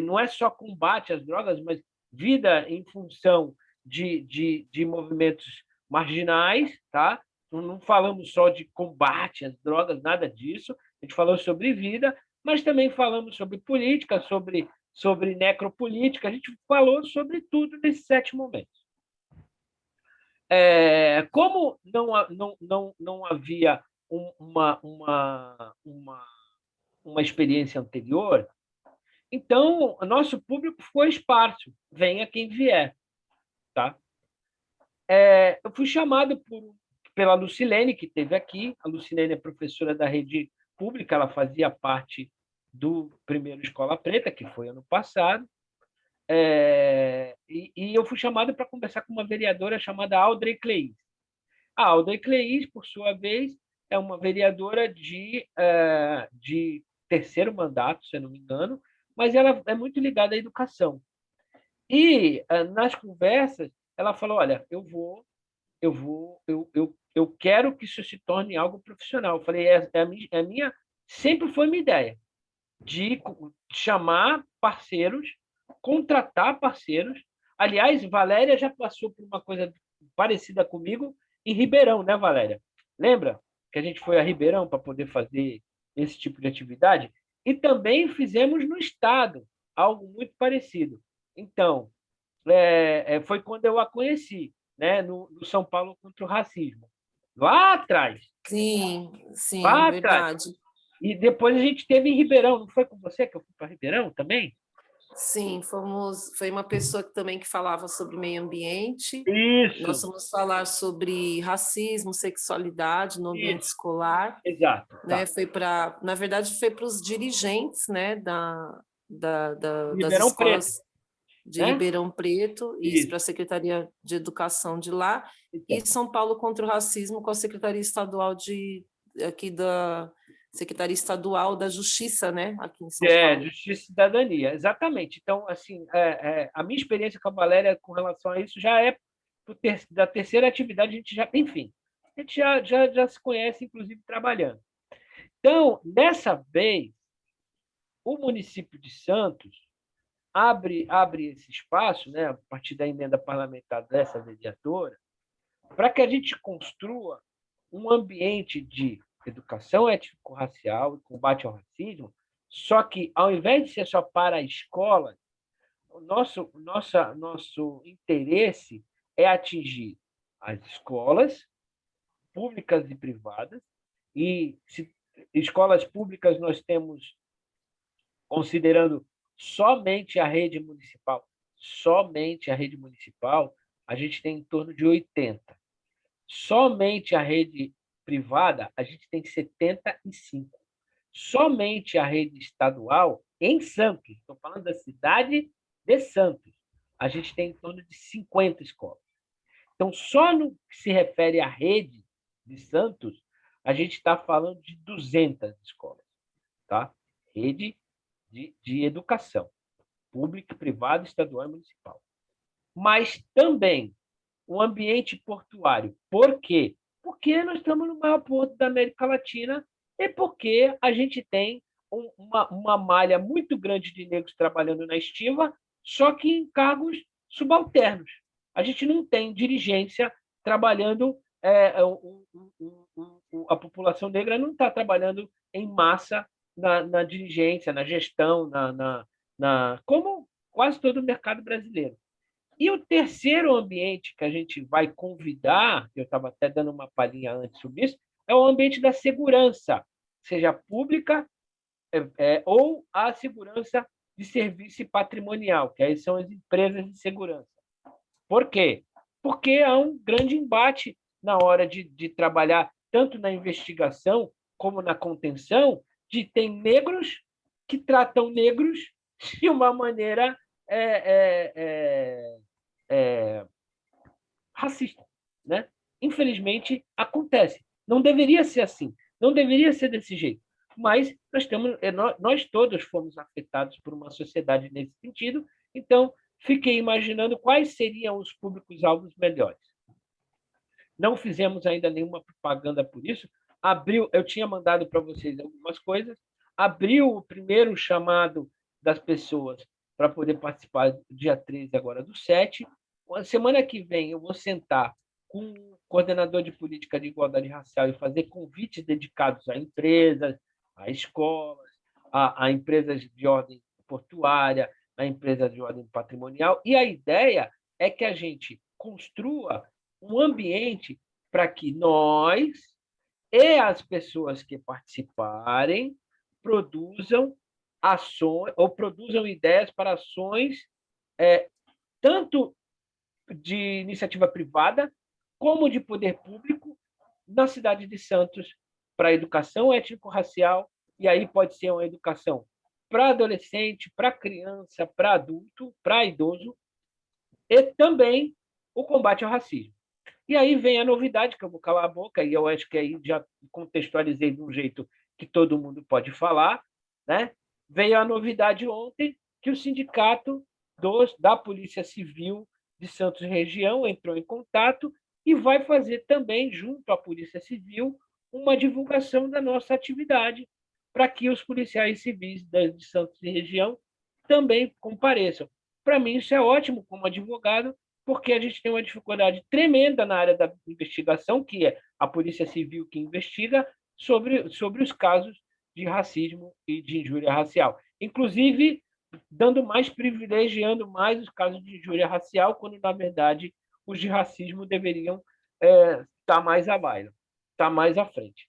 não é só combate às drogas, mas vida em função de movimentos marginais, tá? Não falamos só de combate às drogas, nada disso, a gente falou sobre vida, mas também falamos sobre política, sobre necropolítica, a gente falou sobre tudo nesses 7 momentos. Como não havia uma experiência anterior, então o nosso público foi esparso, venha quem vier. Tá? Eu fui chamado pela Lucilene, que esteve aqui. A Lucilene é professora da rede pública, ela fazia parte do primeiro Escola Preta, que foi ano passado, e eu fui chamado para conversar com uma vereadora chamada Audrey Cleis. A Audrey Cleis, por sua vez, é uma vereadora de 3º mandato, se eu não me engano, mas ela é muito ligada à educação. E, nas conversas, ela falou, olha, eu quero que isso se torne algo profissional. Eu falei, sempre foi minha ideia, de chamar parceiros, contratar parceiros. Aliás, Valéria já passou por uma coisa parecida comigo em Ribeirão, né, Valéria? Lembra que a gente foi a Ribeirão para poder fazer esse tipo de atividade? E também fizemos no Estado algo muito parecido. Então, foi quando eu a conheci, né, no São Paulo contra o Racismo. Lá atrás. Sim, lá verdade. Atrás. E depois a gente teve em Ribeirão. Não foi com você que eu fui para Ribeirão também? Sim, foi uma pessoa também que falava sobre meio ambiente. Isso. Nós vamos falar sobre racismo, sexualidade no ambiente escolar. Exato. Né? Na verdade, foi para os dirigentes, né, das escolas de Ribeirão Preto, isso para a Secretaria de Educação de lá, e São Paulo contra o Racismo com a Secretaria Estadual da Secretaria Estadual da Justiça, né, aqui em São Paulo. Justiça e Cidadania, exatamente. Então, assim, a minha experiência com a Valéria com relação a isso já é da 3ª atividade, a gente já se conhece, inclusive, trabalhando. Então, dessa vez, o município de Santos abre esse espaço, né, a partir da emenda parlamentar dessa vereadora, para que a gente construa um ambiente de educação étnico-racial e combate ao racismo, só que, ao invés de ser só para a escola, o nosso interesse é atingir as escolas públicas e privadas, e escolas públicas nós temos, considerando somente a rede municipal, a gente tem em torno de 80. Somente a rede privada, a gente tem 75. Somente a rede estadual, em Santos, estou falando da cidade de Santos, a gente tem em torno de 50 escolas. Então, só no que se refere à rede de Santos, a gente está falando de 200 escolas. Tá? Rede de educação, pública, privada, estadual e municipal. Mas também o ambiente portuário. Por quê? Porque nós estamos no maior porto da América Latina e porque a gente tem uma malha muito grande de negros trabalhando na estiva, só que em cargos subalternos. A gente não tem dirigência trabalhando, a população negra não está trabalhando em massa na dirigência, na gestão, como quase todo o mercado brasileiro. E o terceiro ambiente que a gente vai convidar, eu estava até dando uma palhinha antes sobre isso, é o ambiente da segurança, seja pública ou a segurança de serviço patrimonial, que aí são as empresas de segurança. Por quê? Porque há um grande embate na hora de trabalhar tanto na investigação como na contenção, de tem negros que tratam negros de uma maneira racista, né? Infelizmente, acontece. Não deveria ser assim, não deveria ser desse jeito. Mas nós todos fomos afetados por uma sociedade nesse sentido, então fiquei imaginando quais seriam os públicos-alvos melhores. Não fizemos ainda nenhuma propaganda por isso. Eu tinha mandado para vocês algumas coisas, abriu o primeiro chamado das pessoas para poder participar dia 13 agora do 7. Semana que vem eu vou sentar com o coordenador de política de igualdade racial e fazer convites dedicados a empresas, a escolas, a empresas de ordem portuária, a empresas de ordem patrimonial. E a ideia é que a gente construa um ambiente para que nós e as pessoas que participarem produzam ações ou produzam ideias para ações tanto de iniciativa privada como de poder público na cidade de Santos para a educação étnico-racial, e aí pode ser uma educação para adolescente, para criança, para adulto, para idoso, e também o combate ao racismo. E aí vem a novidade, que eu vou calar a boca, e eu acho que aí já contextualizei de um jeito que todo mundo pode falar, né? Veio a novidade ontem que o sindicato da Polícia Civil de Santos Região entrou em contato e vai fazer também, junto à Polícia Civil, uma divulgação da nossa atividade para que os policiais civis de Santos Região também compareçam. Para mim, isso é ótimo como advogado, porque a gente tem uma dificuldade tremenda na área da investigação, que é a Polícia Civil que investiga sobre os casos de racismo e de injúria racial. Inclusive, privilegiando mais os casos de injúria racial, quando, na verdade, os de racismo deveriam estar mais abaixo, estar mais à frente.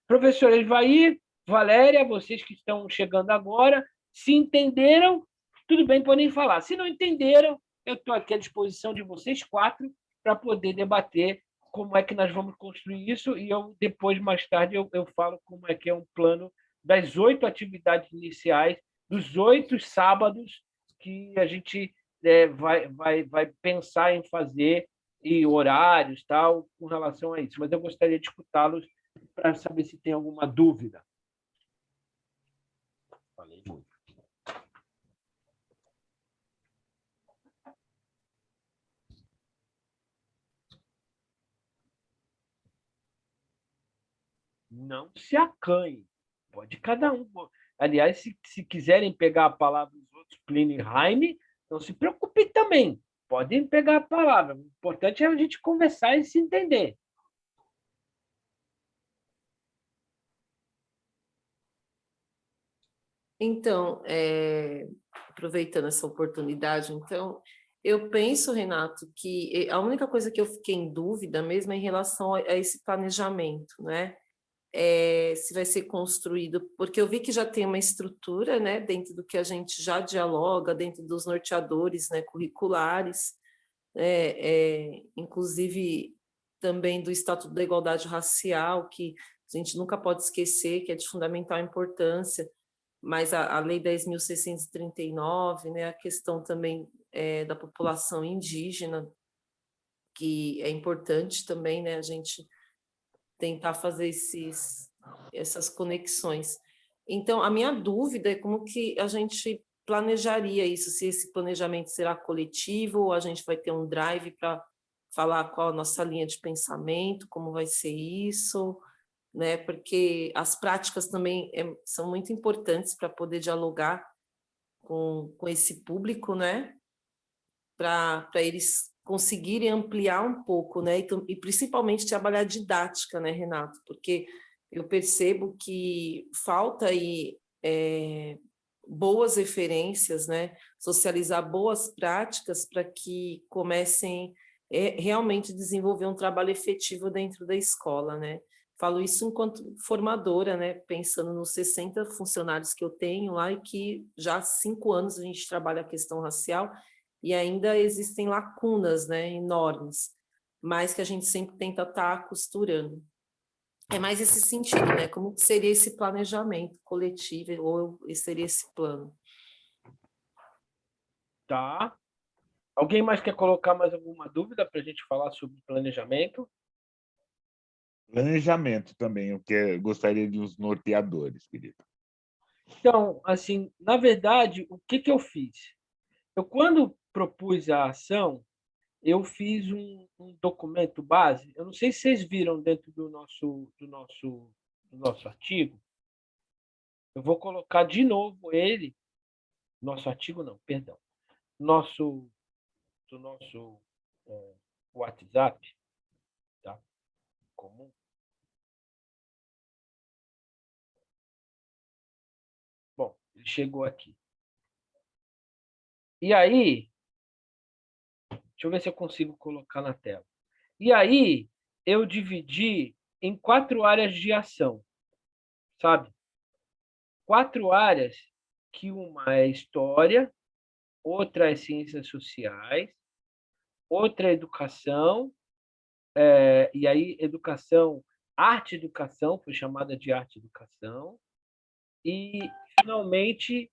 Professor Evair, Valéria, vocês que estão chegando agora, se entenderam, tudo bem, podem falar. Se não entenderam, eu estou aqui à disposição de vocês 4 para poder debater como é que nós vamos construir isso, e depois, mais tarde, eu falo como é que é um plano das 8 atividades iniciais, dos 8 sábados que a gente vai pensar em fazer, e horários, tal, com relação a isso. Mas eu gostaria de escutá-los para saber se tem alguma dúvida. Falei muito. Não se acanhe. Pode cada um. Aliás, se quiserem pegar a palavra dos outros, Plínio e Jaime, não se preocupem também. Podem pegar a palavra. O importante é a gente conversar e se entender. Então, aproveitando essa oportunidade, então, eu penso, Renato, que a única coisa que eu fiquei em dúvida mesmo é em relação a esse planejamento, né? Se vai ser construído, porque eu vi que já tem uma estrutura, né, dentro do que a gente já dialoga, dentro dos norteadores, né, curriculares, inclusive também do Estatuto da Igualdade Racial, que a gente nunca pode esquecer, que é de fundamental importância, mas a Lei 10.639, né, a questão também da população indígena, que é importante também, né, a gente tentar fazer essas conexões. Então, a minha dúvida é como que a gente planejaria isso, se esse planejamento será coletivo ou a gente vai ter um drive para falar qual a nossa linha de pensamento, como vai ser isso, né? Porque as práticas também são muito importantes para poder dialogar com esse público, né? Para eles conseguirem ampliar um pouco, né? E principalmente trabalhar didática, né, Renato? Porque eu percebo que falta aí boas referências, né? Socializar boas práticas para que comecem realmente desenvolver um trabalho efetivo dentro da escola, né? Falo isso enquanto formadora, né? Pensando nos 60 funcionários que eu tenho lá e que já há 5 anos a gente trabalha a questão racial e ainda existem lacunas, né, enormes, mas que a gente sempre tenta estar costurando. É mais esse sentido, né? Como seria esse planejamento coletivo ou seria esse plano? Tá. Alguém mais quer colocar mais alguma dúvida para a gente falar sobre planejamento? Planejamento também, eu gostaria de uns norteadores, querido. Então, assim, na verdade, o que eu fiz? Eu, quando propus a ação, eu fiz um documento base. Eu não sei se vocês viram dentro do nosso artigo. Eu vou colocar de novo ele. Nosso artigo não, perdão. Do nosso WhatsApp, tá? Comum. Bom, ele chegou aqui. E aí, deixa eu ver se eu consigo colocar na tela. E aí, eu dividi em 4 áreas de ação, sabe? 4 áreas, que uma é história, outra é ciências sociais, outra é educação, e aí educação, arte e educação, foi chamada de arte e educação, e, finalmente,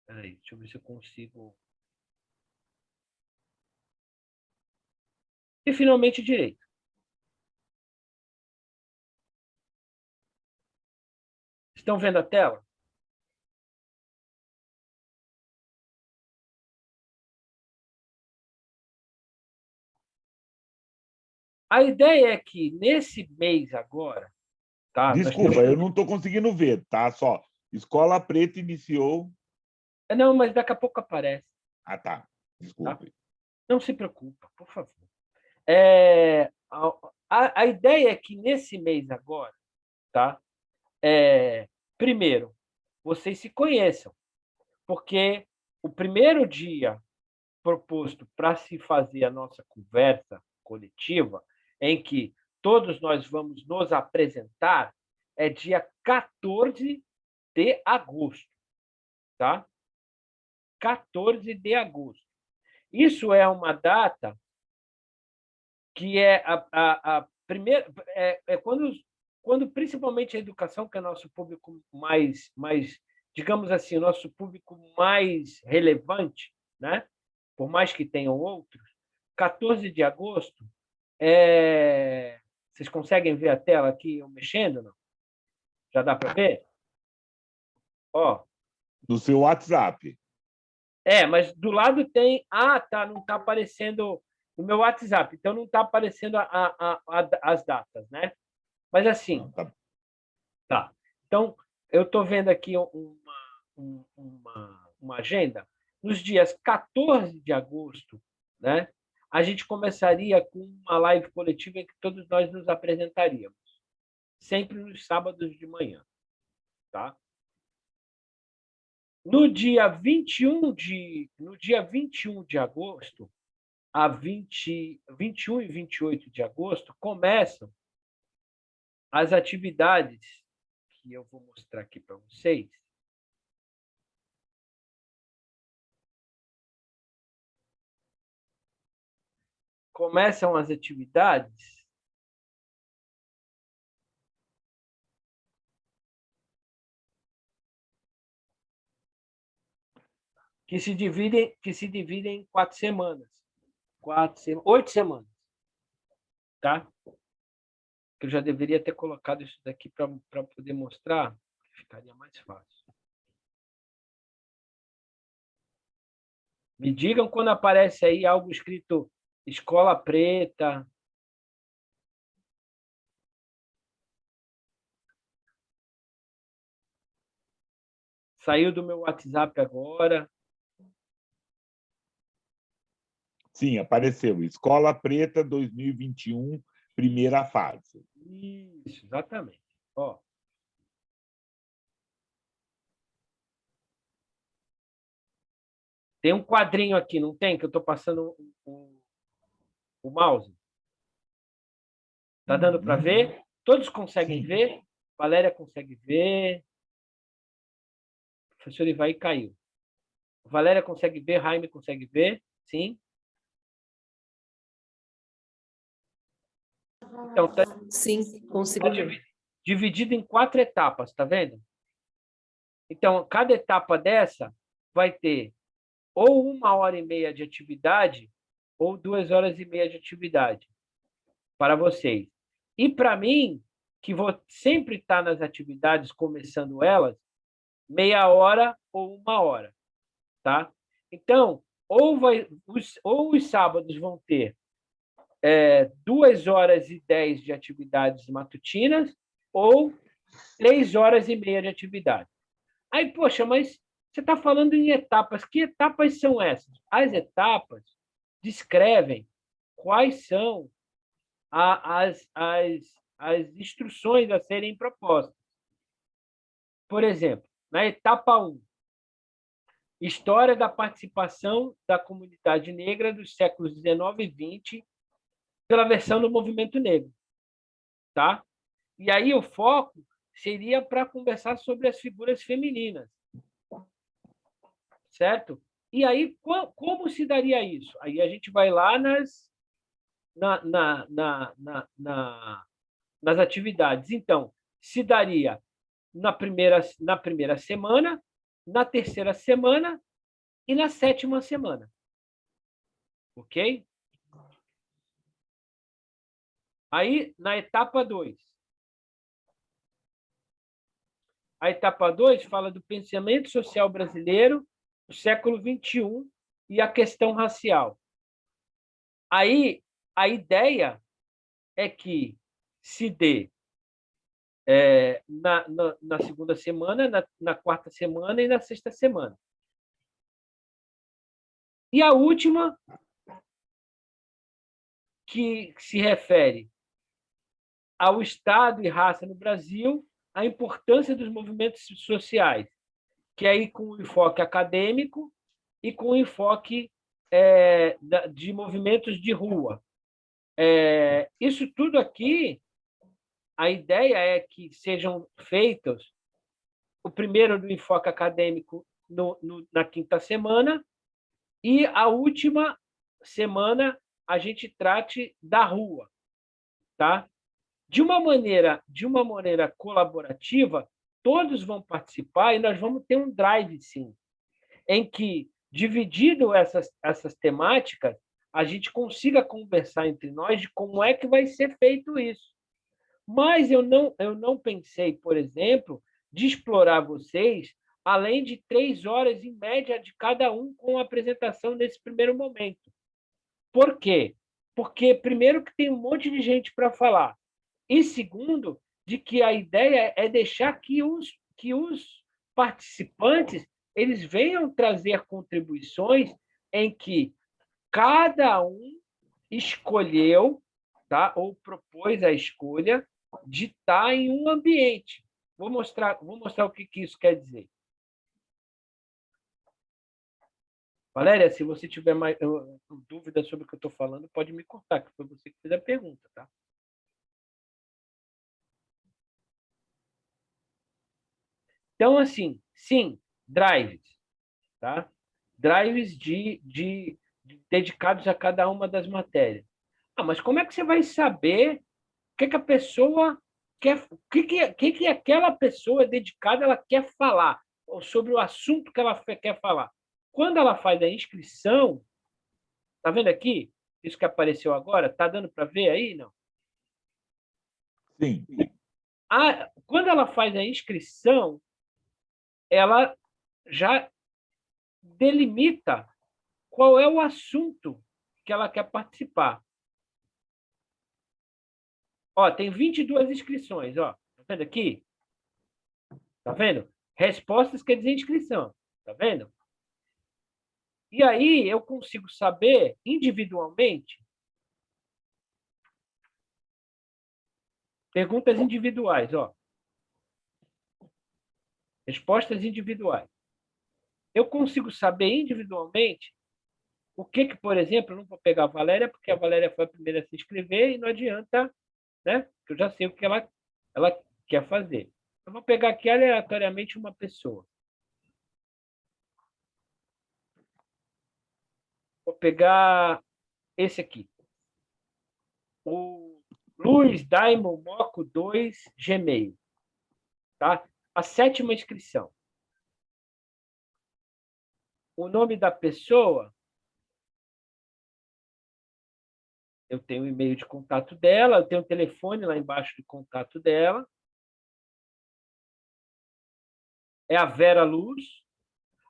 Peraí, deixa eu ver se eu consigo... E, finalmente, direito. Estão vendo a tela? A ideia é que, nesse mês agora, tá? Desculpa, eu não estou conseguindo ver, tá? Só, Escola Preta iniciou... Não, mas daqui a pouco aparece. Ah, tá. Tá? Desculpe. Não se preocupa, por favor. A ideia é que, nesse mês agora, tá? Primeiro, vocês se conheçam, porque o primeiro dia proposto para se fazer a nossa conversa coletiva, em que todos nós vamos nos apresentar, é dia 14 de agosto, tá? 14 de agosto. Isso é uma data que é a primeira... quando principalmente a educação, que é nosso público mais, digamos assim, nosso público mais relevante, né? Por mais que tenham outros, 14 de agosto, vocês conseguem ver a tela aqui eu mexendo? Não? Já dá para ver? Ó. No seu WhatsApp. Mas do lado tem... Ah, tá, não está aparecendo no meu WhatsApp, então não está aparecendo as datas, né? Mas assim... Não, tá. Tá. Então, eu estou vendo aqui uma agenda. Nos dias 14 de agosto, né, a gente começaria com uma live coletiva em que todos nós nos apresentaríamos, sempre nos sábados de manhã. Tá? No dia 21 de agosto, a 21 e 28 de agosto, começam as atividades que eu vou mostrar aqui para vocês. Começam as atividades que se dividem em 4 semanas. 8 semanas. Tá? Eu já deveria ter colocado isso daqui para poder mostrar, ficaria mais fácil. Me digam quando aparece aí algo escrito Escola Preta. Saiu do meu WhatsApp agora. Sim, apareceu. Escola Preta 2021, primeira fase. Isso, exatamente. Ó. Tem um quadrinho aqui, não tem? Que eu estou passando o mouse. Está dando para ver? Todos conseguem Sim. ver? Valéria consegue ver. O professor Ivaí caiu. Valéria consegue ver, Jaime consegue ver? Sim. Então, Sim, consigo ver. dividido em 4 etapas, tá vendo? Então, cada etapa dessa vai ter ou 1h30 de atividade ou 2h30 de atividade para vocês. E para mim, que vou sempre estar nas atividades, começando elas, meia hora ou 1 hora, tá? Então, ou os sábados vão ter 2h10 de atividades matutinas ou 3h30 de atividade. Aí, poxa, mas você está falando em etapas. Que etapas são essas? As etapas descrevem quais são as instruções a serem propostas. Por exemplo, na etapa 1, História da participação da comunidade negra dos séculos XIX e XX pela versão do movimento negro. Tá? E aí o foco seria para conversar sobre as figuras femininas. Certo? E aí, como se daria isso? Aí a gente vai lá nas atividades. Então, se daria na primeira semana, na terceira semana e na 7ª semana. Ok? Aí, na etapa 2. A etapa 2 fala do pensamento social brasileiro do século XXI e a questão racial. Aí, a ideia é que se dê na segunda semana, na quarta semana e na sexta semana. E a última, que se refere ao Estado e raça no Brasil, a importância dos movimentos sociais, que aí com o enfoque acadêmico e com o enfoque de movimentos de rua. Isso tudo aqui, a ideia é que sejam feitos o primeiro do enfoque acadêmico na quinta semana e a última semana a gente trate da rua, tá? De uma maneira colaborativa, todos vão participar e nós vamos ter um drive, sim, em que, dividido essas temáticas, a gente consiga conversar entre nós de como é que vai ser feito isso. Mas eu não pensei, por exemplo, de explorar vocês além de 3 horas em média de cada um com a apresentação nesse primeiro momento. Por quê? Porque, primeiro, que tem um monte de gente para falar. E, segundo, de que a ideia é deixar que os participantes eles venham trazer contribuições em que cada um escolheu, tá? Ou propôs a escolha de estar em um ambiente. Vou mostrar o que isso quer dizer. Valéria, se você tiver mais dúvida sobre o que eu estou falando, pode me cortar, que foi você que fez a pergunta, tá? Então, assim, sim, drives, tá? Drives dedicados a cada uma das matérias. Mas como é que você vai saber o que a pessoa quer, o que aquela pessoa dedicada ela quer falar, ou sobre o assunto que ela quer falar? Quando ela faz a inscrição, tá vendo aqui? Isso que apareceu agora, tá dando para ver aí, não? Sim. Quando ela faz a inscrição, ela já delimita qual é o assunto que ela quer participar. Tem 22 inscrições. Tá vendo aqui? Tá vendo? Respostas quer dizer inscrição. Tá vendo? E aí eu consigo saber individualmente Perguntas individuais, ó. Respostas individuais. Eu consigo saber individualmente o que, por exemplo, eu não vou pegar a Valéria, porque a Valéria foi a primeira a se inscrever e não adianta, né? Porque eu já sei o que ela quer fazer. Eu vou pegar aqui aleatoriamente uma pessoa. Vou pegar esse aqui. O Luiz Daimon Moco 2 Gmail. Tá? A 7ª inscrição. O nome da pessoa, eu tenho o e-mail de contato dela, eu tenho o telefone lá embaixo de contato dela. É a Vera Luz.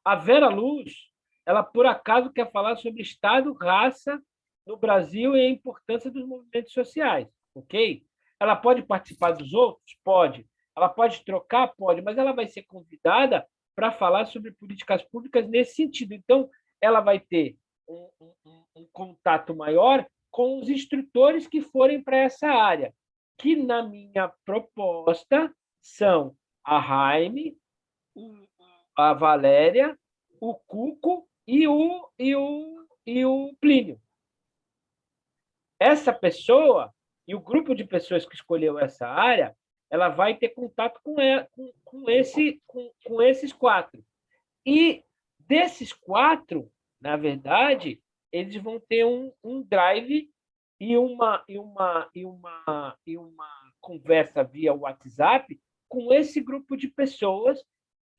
A Vera Luz, ela por acaso quer falar sobre Estado, raça no Brasil e a importância dos movimentos sociais, ok? Ela pode participar dos outros? Pode. Ela pode trocar? Pode, mas ela vai ser convidada para falar sobre políticas públicas nesse sentido. Então, ela vai ter um contato maior com os instrutores que forem para essa área, que, na minha proposta, são a Jaime, a Valéria, o Cuco e o Plínio. Essa pessoa e o grupo de pessoas que escolheu essa área, ela vai ter contato com esses 4. E desses 4, na verdade, eles vão ter um drive e uma conversa via WhatsApp com esse grupo de pessoas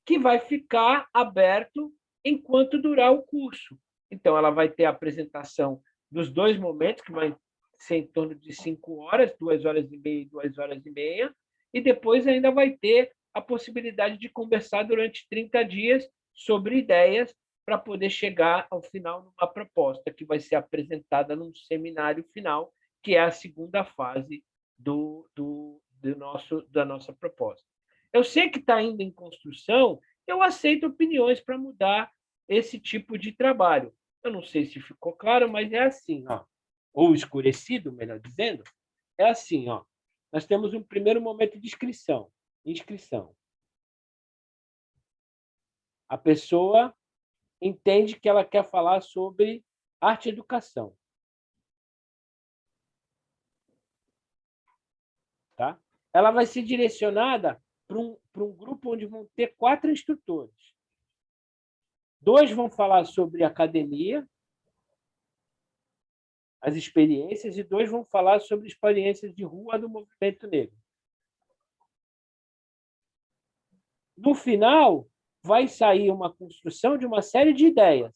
que vai ficar aberto enquanto durar o curso. Então, ela vai ter a apresentação dos 2 momentos, que vai ser em torno de 5 horas, 2 horas e meia e 2 horas e meia, e depois ainda vai ter a possibilidade de conversar durante 30 dias sobre ideias para poder chegar ao final numa proposta que vai ser apresentada num seminário final, que é a segunda fase da nossa proposta. Eu sei que está ainda em construção, eu aceito opiniões para mudar esse tipo de trabalho. Eu não sei se ficou claro, mas é assim, ó, ou escurecido, melhor dizendo, é assim, ó. Nós temos um primeiro momento de inscrição. A pessoa entende que ela quer falar sobre arte e educação. Tá? Ela vai ser direcionada para um grupo onde vão ter 4 instrutores. 2 vão falar sobre academia, as experiências, e 2 vão falar sobre experiências de rua do movimento negro. No final, vai sair uma construção de uma série de ideias.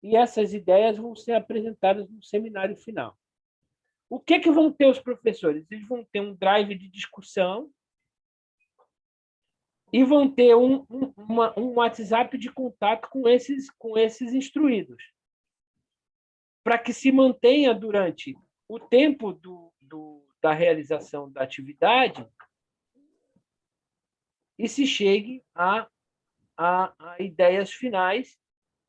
E essas ideias vão ser apresentadas no seminário final. O que vão ter os professores? Eles vão ter um drive de discussão e vão ter um WhatsApp de contato com esses instruídos, para que se mantenha durante o tempo da realização da atividade e se chegue a ideias finais,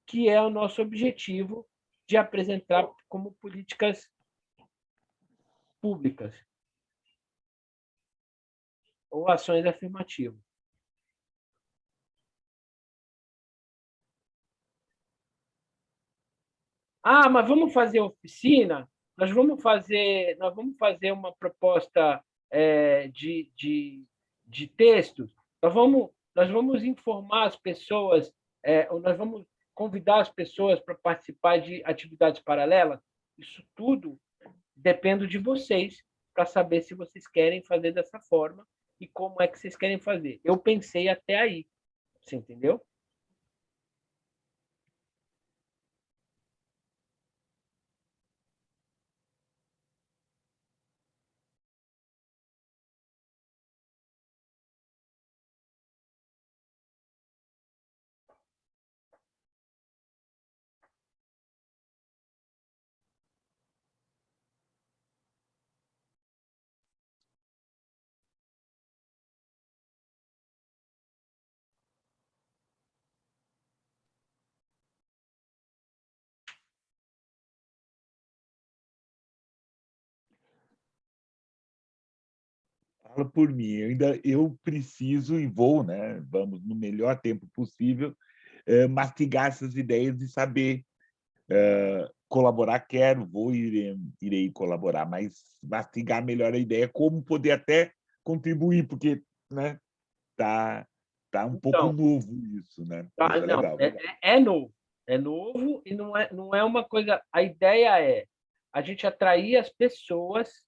que é o nosso objetivo de apresentar como políticas públicas ou ações afirmativas. Ah, mas vamos fazer oficina? Nós vamos fazer uma proposta de textos? Nós vamos informar as pessoas, ou nós vamos convidar as pessoas para participar de atividades paralelas? Isso tudo depende de vocês, para saber se vocês querem fazer dessa forma e como é que vocês querem fazer. Eu pensei até aí, você entendeu? Falo por mim, eu preciso e vou, né? Vamos no melhor tempo possível mastigar essas ideias e saber colaborar. Quero, irei colaborar, mas mastigar melhor a ideia, como poder até contribuir, porque, né? Tá um pouco Então, novo isso, né? Mas é não, legal. é novo. É novo e não é uma coisa. A ideia é a gente atrair as pessoas.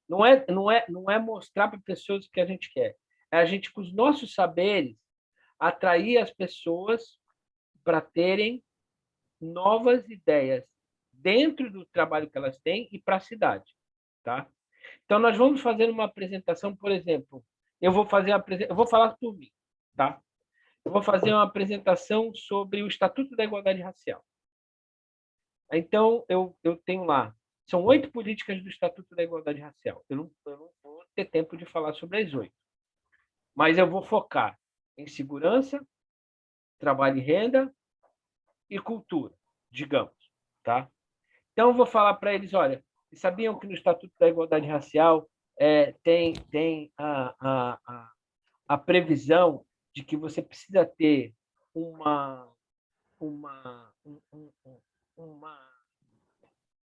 Não é mostrar para pessoas o que a gente quer. É a gente, com os nossos saberes, atrair as pessoas para terem novas ideias dentro do trabalho que elas têm e para a cidade, tá? Então nós vamos fazer uma apresentação, por exemplo, eu vou falar por mim, tá? Eu vou fazer uma apresentação sobre o Estatuto da Igualdade Racial. Então eu tenho lá, são 8 políticas do Estatuto da Igualdade Racial. Eu não vou ter tempo de falar sobre as 8, mas eu vou focar em segurança, trabalho e renda e cultura, digamos, tá? Então, eu vou falar para eles, olha, vocês sabiam que no Estatuto da Igualdade Racial tem a previsão de que você precisa ter uma,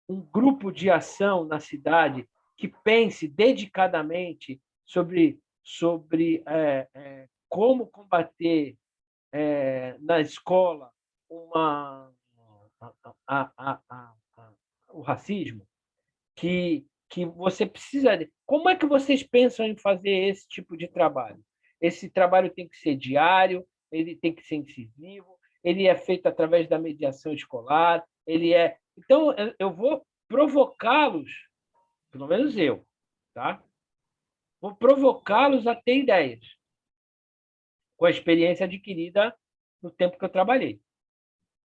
um grupo de ação na cidade que pense dedicadamente sobre como combater na escola o racismo, que você precisa. Como é que vocês pensam em fazer esse tipo de trabalho? Esse trabalho tem que ser diário, ele tem que ser incisivo, ele é feito através da mediação escolar, ele é. Então, eu vou provocá-los, pelo menos eu, tá? Vou provocá-los a ter ideias, com a experiência adquirida no tempo que eu trabalhei,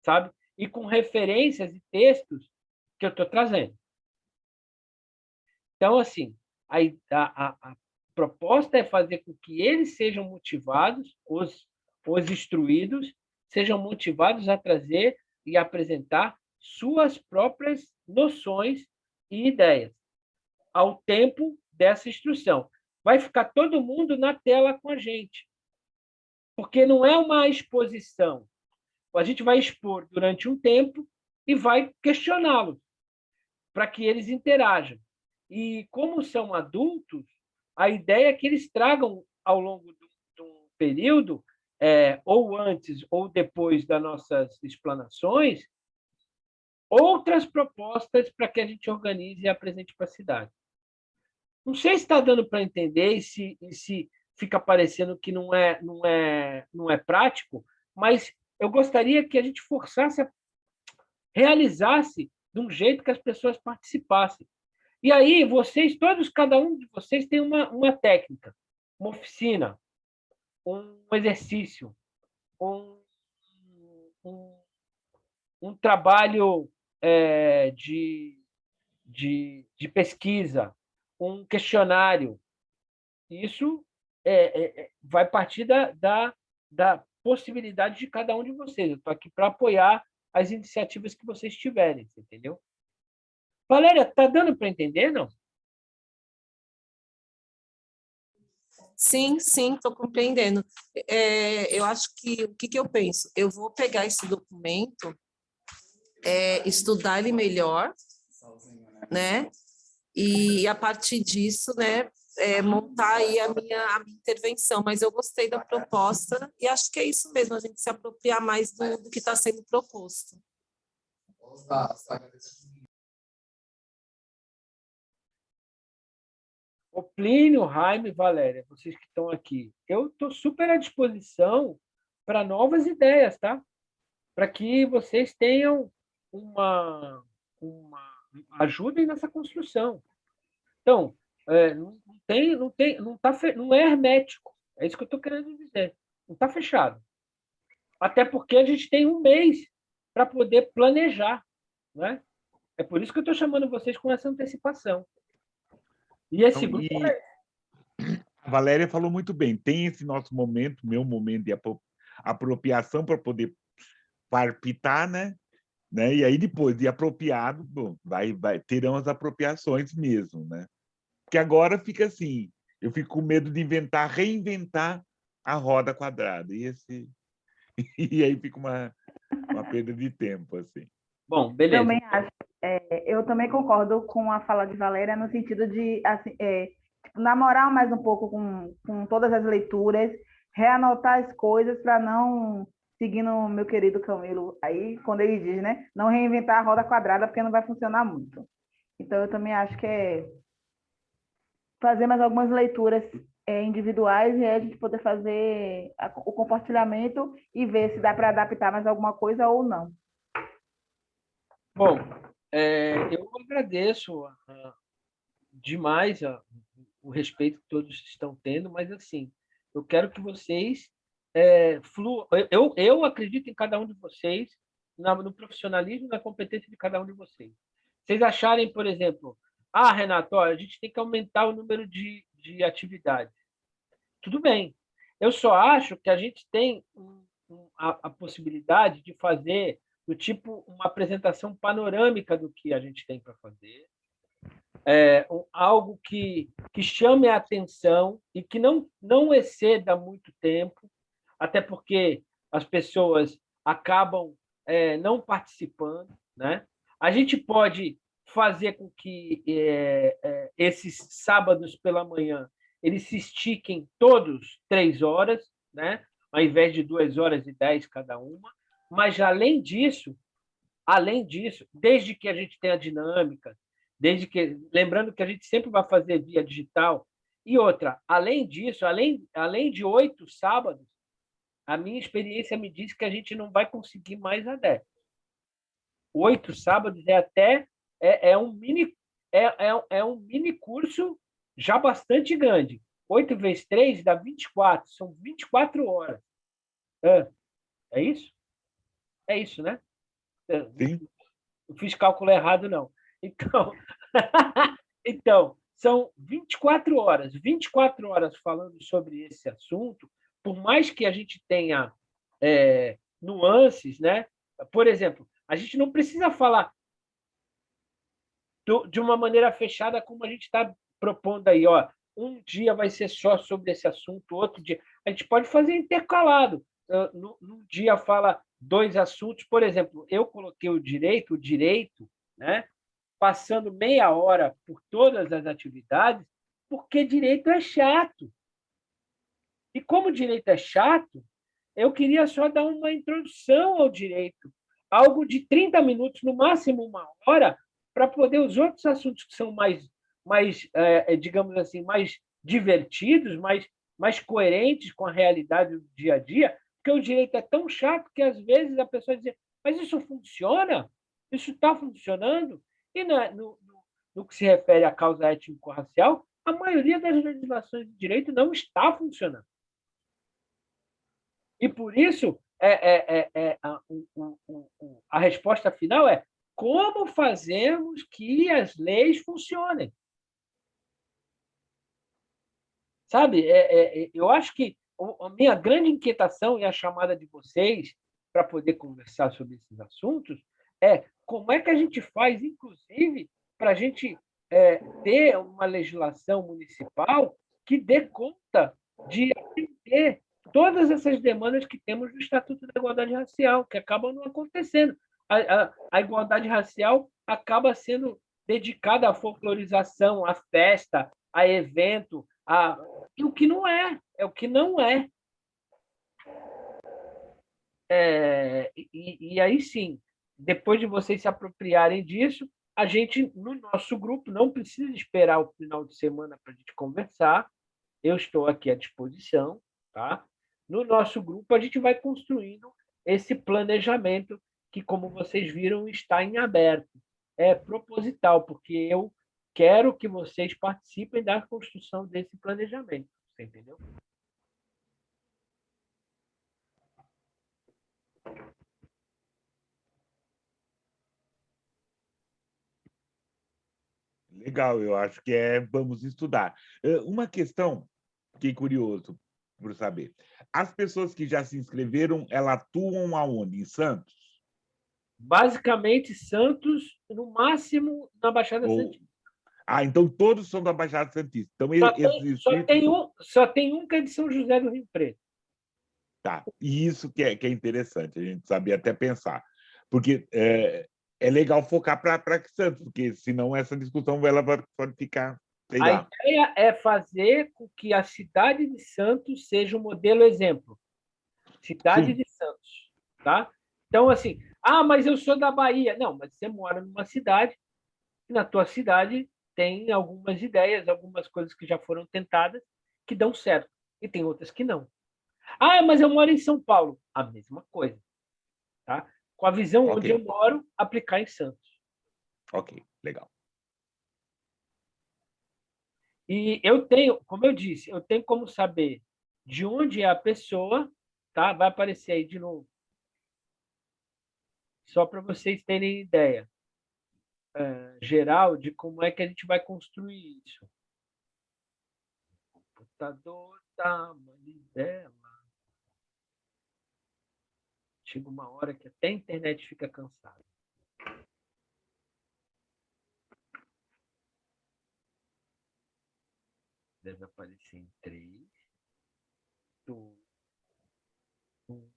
sabe? E com referências e textos que eu estou trazendo. Então, assim, a proposta é fazer com que eles sejam motivados, os instruídos, sejam motivados a trazer e apresentar suas próprias noções e ideias ao tempo dessa instrução. Vai ficar todo mundo na tela com a gente, porque não é uma exposição. A gente vai expor durante um tempo e vai questioná-los para que eles interajam. E como são adultos, a ideia é que eles tragam, ao longo de um período, ou antes ou depois das nossas explanações, outras propostas para que a gente organize e apresente para a cidade. Não sei se está dando para entender e se fica parecendo que não é prático, mas eu gostaria que a gente forçasse, realizasse de um jeito que as pessoas participassem. E aí, cada um de vocês tem uma técnica, uma oficina, um exercício, um, um, um trabalho de pesquisa, um questionário. Isso vai partir da possibilidade de cada um de vocês. Eu estou aqui para apoiar as iniciativas que vocês tiverem, entendeu? Valéria, está dando para entender, não? Sim, estou compreendendo. Eu acho que o que eu penso? Eu vou pegar esse documento, estudar ele melhor, né? E a partir disso, né, montar aí a minha intervenção. Mas eu gostei da proposta e acho que é isso mesmo, a gente se apropriar mais do que está sendo proposto. O Plínio, Jaime e Valéria, vocês que estão aqui, eu estou super à disposição para novas ideias, tá? Para que vocês tenham ajudem nessa construção. Então, não é hermético. É isso que eu estou querendo dizer. Não está fechado. Até porque a gente tem um mês para poder planejar, né? É por isso que eu estou chamando vocês com essa antecipação. E esse grupo... A Valéria falou muito bem. Tem esse nosso momento, meu momento de apropriação para poder palpitar, né? E aí, depois de apropriado, bom, terão as apropriações mesmo, né? Porque agora fica assim, eu fico com medo de reinventar a roda quadrada. E aí fica uma perda de tempo, assim. Bom, beleza. Também acho. Eu também concordo com a fala de Valéria no sentido de assim, tipo, namorar mais um pouco com todas as leituras, reanotar as coisas para não, seguindo o meu querido Camilo, aí quando ele diz, né, não reinventar a roda quadrada porque não vai funcionar muito. Então eu também acho que é fazer mais algumas leituras individuais e aí a gente poder fazer o compartilhamento e ver se dá para adaptar mais alguma coisa ou não. Bom, eu agradeço demais o respeito que todos estão tendo, mas assim, eu quero que vocês fluam. Eu acredito em cada um de vocês, no profissionalismo e na competência de cada um de vocês. Vocês acharem, por exemplo, Renato, a gente tem que aumentar o número de atividades. Tudo bem. Eu só acho que a gente tem a possibilidade de fazer do tipo uma apresentação panorâmica do que a gente tem para fazer, algo que chame a atenção e que não exceda muito tempo, até porque as pessoas acabam não participando, né? A gente pode fazer com que esses sábados pela manhã eles se estiquem todos 3 horas, né? Ao invés de 2 horas e 10 cada uma. Mas, além disso, desde que a gente tenha dinâmica, lembrando que a gente sempre vai fazer via digital, e outra, além disso, além de 8 sábados, a minha experiência me diz que a gente não vai conseguir mais adeptos. 8 sábados é um mini curso já bastante grande. 8 vezes 3 dá 24, são 24 horas. É isso? É isso, né? Sim. Não fiz cálculo errado, não. Então, são 24 horas. 24 horas falando sobre esse assunto, por mais que a gente tenha nuances, né? Por exemplo, a gente não precisa falar de uma maneira fechada como a gente está propondo aí. Um dia vai ser só sobre esse assunto, outro dia. A gente pode fazer intercalado. Num dia fala 2 assuntos. Por exemplo, eu coloquei o direito, né? Passando meia hora por todas as atividades, porque direito é chato. E como direito é chato, eu queria só dar uma introdução ao direito, algo de 30 minutos, no máximo 1 hora, para poder os outros assuntos que são mais digamos assim, mais divertidos, mais coerentes com a realidade do dia a dia, porque o direito é tão chato que, às vezes, a pessoa diz, mas isso funciona? Isso está funcionando? E no que se refere à causa étnico-racial, a maioria das legislações de direito não está funcionando. E, por isso, a resposta final é como fazemos que as leis funcionem. Sabe? Eu acho que a minha grande inquietação e a chamada de vocês para poder conversar sobre esses assuntos é como é que a gente faz, inclusive, para a gente ter uma legislação municipal que dê conta de atender todas essas demandas que temos no Estatuto da Igualdade Racial, que acabam não acontecendo. A igualdade racial acaba sendo dedicada à folclorização, à festa, a evento, e o que não é, o que não é. E aí sim, depois de vocês se apropriarem disso, a gente, no nosso grupo, não precisa esperar o final de semana para a gente conversar, eu estou aqui à disposição, tá? No nosso grupo, a gente vai construindo esse planejamento que, como vocês viram, está em aberto. É proposital, porque eu quero que vocês participem da construção desse planejamento, você entendeu? Legal, eu acho que vamos estudar. Uma questão, fiquei curioso por saber. As pessoas que já se inscreveram, elas atuam aonde? Em Santos? Basicamente, Santos, no máximo, na Baixada Santista. Ah, então todos são da Baixada Santista. Então, esses distritos... Só tem um que é de São José do Rio Preto. Tá, e isso que é interessante, a gente sabia até pensar. Porque é legal focar para Santos, porque senão essa discussão ela pode ficar, sei A lá. ideia é fazer com que a cidade de Santos seja um modelo exemplo. Cidade Sim. de Santos, tá? Então, assim, mas eu sou da Bahia. Não, mas você mora numa cidade, e na tua cidade tem algumas ideias, algumas coisas que já foram tentadas que dão certo, e tem outras que não. Mas eu moro em São Paulo. A mesma coisa, tá? Com a visão onde eu moro, aplicar em Santos. Ok, legal. E eu tenho, como eu disse, eu tenho como saber de onde é a pessoa, tá? Vai aparecer aí de novo. Só para vocês terem ideia geral de como é que a gente vai construir isso. O computador tá manivela. Chega uma hora que até a internet fica cansada. Deve aparecer em 3, 2, 1.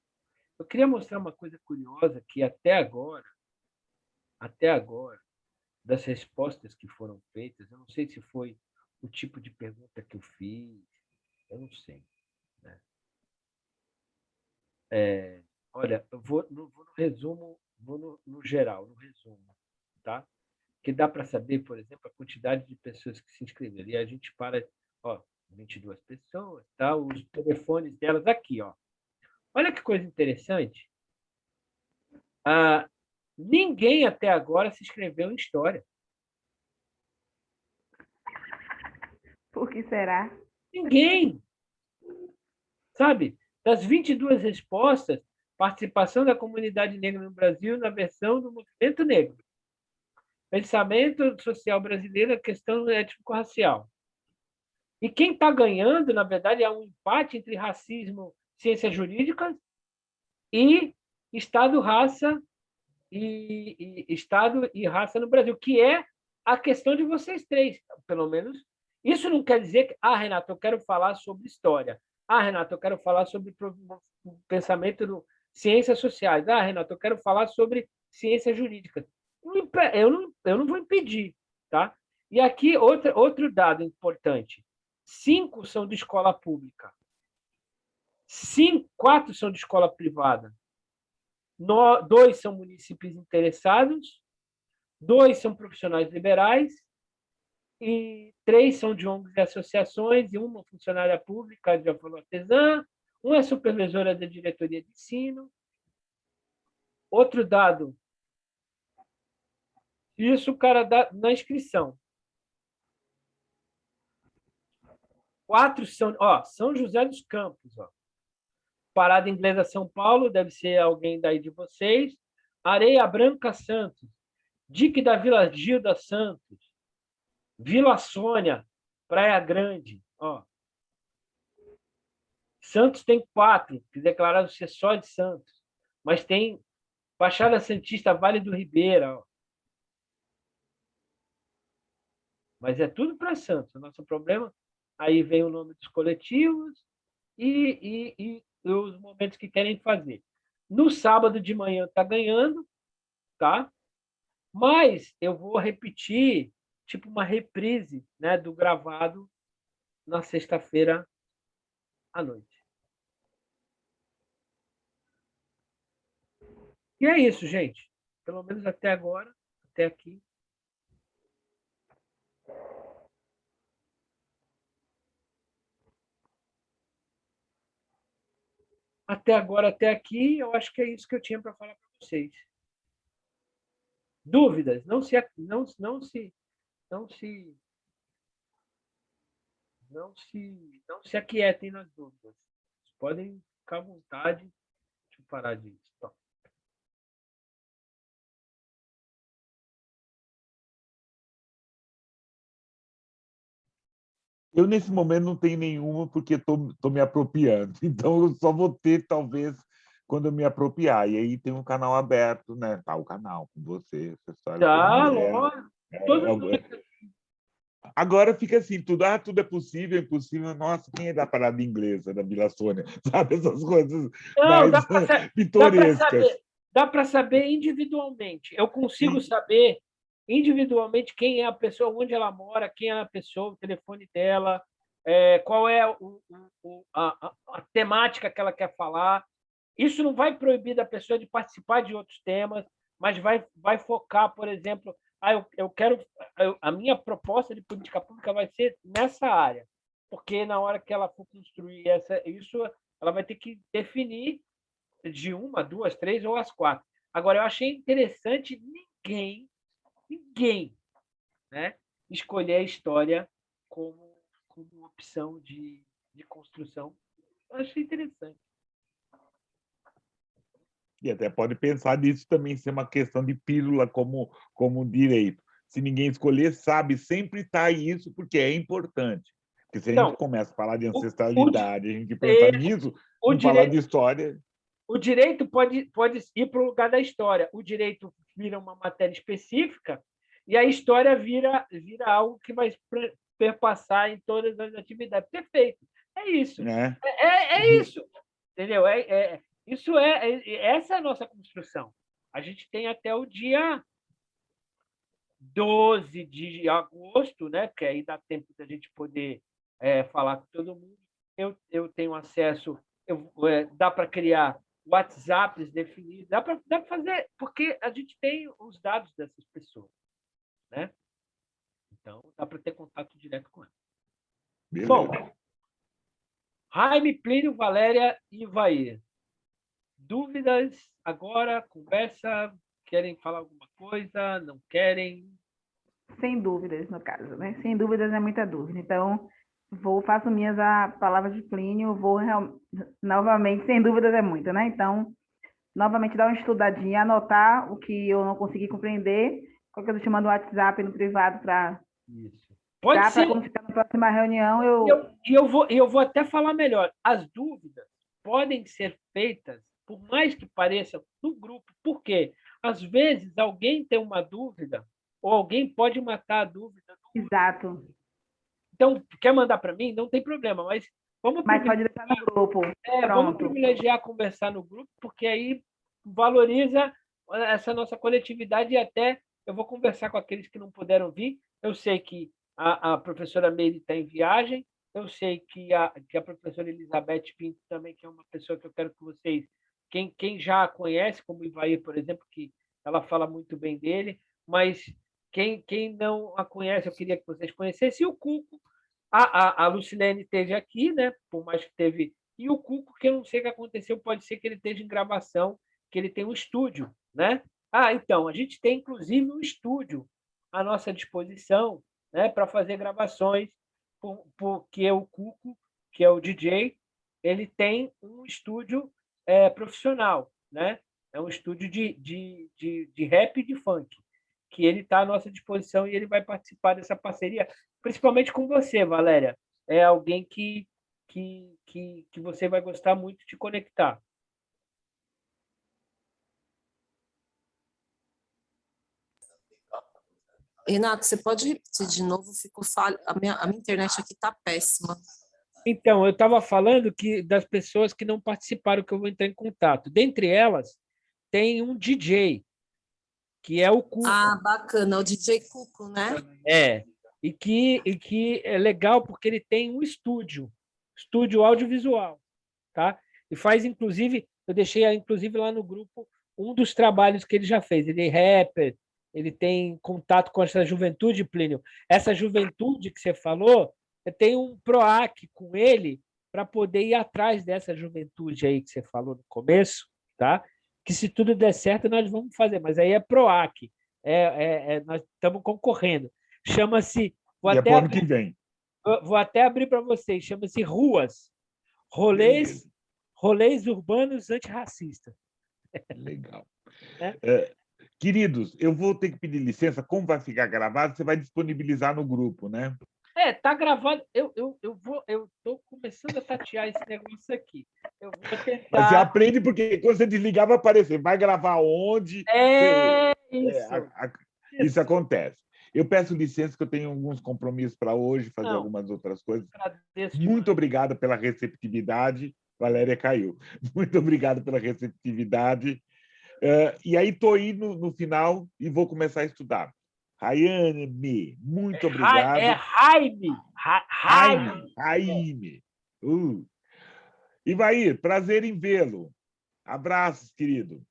Eu queria mostrar uma coisa curiosa que até agora, das respostas que foram feitas, eu não sei se foi o tipo de pergunta que eu fiz, eu não sei. Né? Olha, eu vou no resumo, vou no geral, no resumo, tá? Que dá para saber, por exemplo, a quantidade de pessoas que se inscreveram. E a gente para, 22 pessoas, tá? Os telefones delas aqui, ó. Olha que coisa interessante. Ninguém até agora se inscreveu em história. Por que será? Ninguém. Sabe? Das 22 respostas, participação da comunidade negra no Brasil na versão do movimento negro. Pensamento social brasileiro, questão étnico-racial. E quem está ganhando, na verdade, é um empate entre racismo, ciências jurídicas e Estado, raça Estado e raça no Brasil, que é a questão de vocês três, pelo menos. Isso não quer dizer que, Renato, eu quero falar sobre história. Renato, eu quero falar sobre pensamento do ciências sociais. Renato, eu quero falar sobre ciências jurídicas. Eu não vou impedir, tá? E aqui outro dado importante: 5 são de escola pública, 4 são de escola privada, 2 são munícipes interessados, 2 são profissionais liberais e 3 são de ONGs e associações e uma funcionária pública de artesã, uma é supervisora da diretoria de ensino. Outro dado, isso o cara dá na inscrição. 4 são, São José dos Campos, Parada Inglesa São Paulo, deve ser alguém daí de vocês. Areia Branca Santos, Dique da Vila Gilda Santos, Vila Sônia, Praia Grande. Santos tem 4, que declararam ser só de Santos, mas tem Baixada Santista, Vale do Ribeira. Mas é tudo para Santos. O nosso problema, aí vem o nome dos coletivos e os momentos que querem fazer. No sábado de manhã está ganhando, tá? Mas eu vou repetir, tipo uma reprise, né, do gravado na sexta-feira à noite. E é isso, gente. Pelo menos até agora, até aqui. Até agora, até aqui, eu acho que é isso que eu tinha para falar para vocês. Dúvidas? Não se aquietem nas dúvidas. Vocês podem ficar à vontade. Deixa eu parar de stop. Eu, nesse momento, não tenho nenhuma, porque estou me apropriando. Então, eu só vou ter, talvez, quando eu me apropriar. E aí tem um canal aberto, né? Tá o canal com você, Tá, lógico. Agora fica assim, tudo é possível, é impossível. Nossa, quem é da parada inglesa, da Vila Sônia? Sabe, essas coisas Não, mais dá para pitorescas. saber, dá para saber individualmente. Eu consigo Sim, saber individualmente quem é a pessoa, onde ela mora, quem é a pessoa, o telefone dela, qual é a temática que ela quer falar. Isso não vai proibir da pessoa de participar de outros temas, mas vai focar, por exemplo, eu quero a minha proposta de política pública vai ser nessa área, porque na hora que ela for construir isso, ela vai ter que definir de uma, duas, três ou as quatro. Agora, eu achei interessante ninguém, né, escolher a história como opção de construção. Eu achei interessante. e até pode pensar nisso também ser uma questão de pílula como direito. Se ninguém escolher, sabe, sempre está isso, porque é importante. Porque se a gente Então, começa a falar de o, ancestralidade, a gente pensa nisso, o não falar direito de história. O direito pode ir para o lugar da história. O direito vira uma matéria específica e a história vira algo que vai perpassar em todas as atividades. Perfeito. É isso. Né? É isso. Entendeu? Essa é a nossa construção. A gente tem até o dia 12 de agosto, né? Que aí dá tempo da gente poder falar com todo mundo. Eu tenho acesso, dá para criar WhatsApps definidos, dá para fazer, porque a gente tem os dados dessas pessoas, né? Então, dá para ter contato direto com elas. Beleza. Bom, Jaime, Plínio, Valéria e Ivair. Dúvidas agora? Conversa? Querem falar alguma coisa? Não querem? Sem dúvidas, no caso, né? Sem dúvidas é muita dúvida. Então, faço minhas a palavra de Plínio, novamente, sem dúvidas é muito, né? Então, novamente dar uma estudadinha, anotar o que eu não consegui compreender, qualquer coisa eu te mando um WhatsApp no privado para Isso. Pode ser. Quando ficar na próxima reunião, eu vou até falar melhor. As dúvidas podem ser feitas, por mais que pareçam, no grupo. Por quê? Às vezes, alguém tem uma dúvida, ou alguém pode matar a dúvida. Exato. Então, quer mandar para mim? Não tem problema, mas vamos pode deixar no grupo. vamos privilegiar conversar no grupo, porque aí valoriza essa nossa coletividade e até eu vou conversar com aqueles que não puderam vir. Eu sei que a professora Meire está em viagem, eu sei que a professora Elizabeth Pinto também, que é uma pessoa que eu quero que vocês, quem já a conhece, como o Ivair, por exemplo, que ela fala muito bem dele, mas quem não a conhece, eu queria que vocês conhecessem. E o Cuco, a Lucilene esteve aqui, né? Por mais que teve. E o Cuco, que eu não sei o que aconteceu, pode ser que ele esteja em gravação, que ele tem um estúdio, né? Então, a gente tem, inclusive, um estúdio à nossa disposição, né, para fazer gravações, porque o Cuco, que é o DJ, ele tem um estúdio profissional, né? É um estúdio de rap e de funk, que ele está à nossa disposição e ele vai participar dessa parceria, principalmente com você, Valéria. É alguém que você vai gostar muito de conectar. Renato, você pode repetir de novo? Ficou falha. A minha internet aqui está péssima. Então, eu estava falando das pessoas que não participaram, que eu vou entrar em contato. Dentre elas, tem um DJ, que é o Cuco. Bacana, o DJ Cuco, né? E que é legal porque ele tem um estúdio audiovisual, tá? E faz, inclusive, eu deixei, inclusive, lá no grupo, um dos trabalhos que ele já fez. Ele é rapper, ele tem contato com essa juventude, Plínio. Essa juventude que você falou, tem um PROAC com ele para poder ir atrás dessa juventude aí que você falou no começo, tá? Que se tudo der certo, nós vamos fazer, mas aí é PROAC, nós estamos concorrendo. Chama-se... ano que vem. Vou até abrir para vocês, chama-se Ruas, Rolês Urbanos Antirracistas. Legal. Queridos, eu vou ter que pedir licença, como vai ficar gravado, você vai disponibilizar no grupo, né? Tá gravado. Eu estou começando a tatear esse negócio aqui. Eu vou tentar. Mas você aprende, porque quando você desligar, vai aparecer. Vai gravar onde? Isso. Isso acontece. Eu peço licença que eu tenho alguns compromissos para hoje, fazer Não. algumas outras coisas. Agradeço Muito demais. obrigado pela receptividade. Valéria caiu. Muito obrigado pela receptividade. E aí estou aí no final e vou começar a estudar. Rayane, muito obrigado. É Jaime. Jaime. Ivair, prazer em vê-lo. Abraços, querido.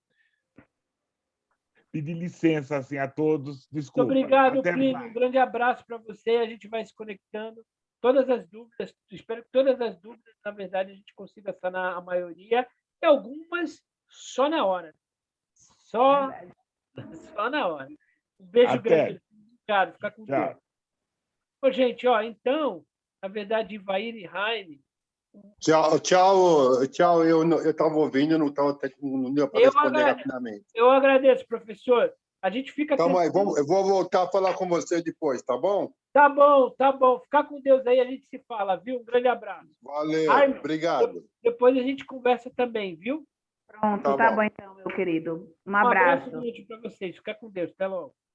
Pedir licença assim, a todos. Desculpa. Muito obrigado, Até Plínio. mais. Um grande abraço para você. A gente vai se conectando. Todas as dúvidas, espero que todas as dúvidas, na verdade, a gente consiga sanar a maioria, e algumas só na hora. Só na hora. Um beijo Até. grande. Obrigado. Fica com Deus. Ô, gente, então, na verdade, Ivair e Jaime. Tchau. Eu estava ouvindo, não deu para responder rapidamente. Eu agradeço, professor. A gente fica... Calma aí, eu vou voltar a falar com você depois, tá bom? Tá bom. Fica com Deus aí, a gente se fala, viu? Um grande abraço. Valeu, Jaime, obrigado. Depois a gente conversa também, viu? Pronto, tá bom então, meu querido. Um abraço. Um abraço para vocês. Fica com Deus. Até logo.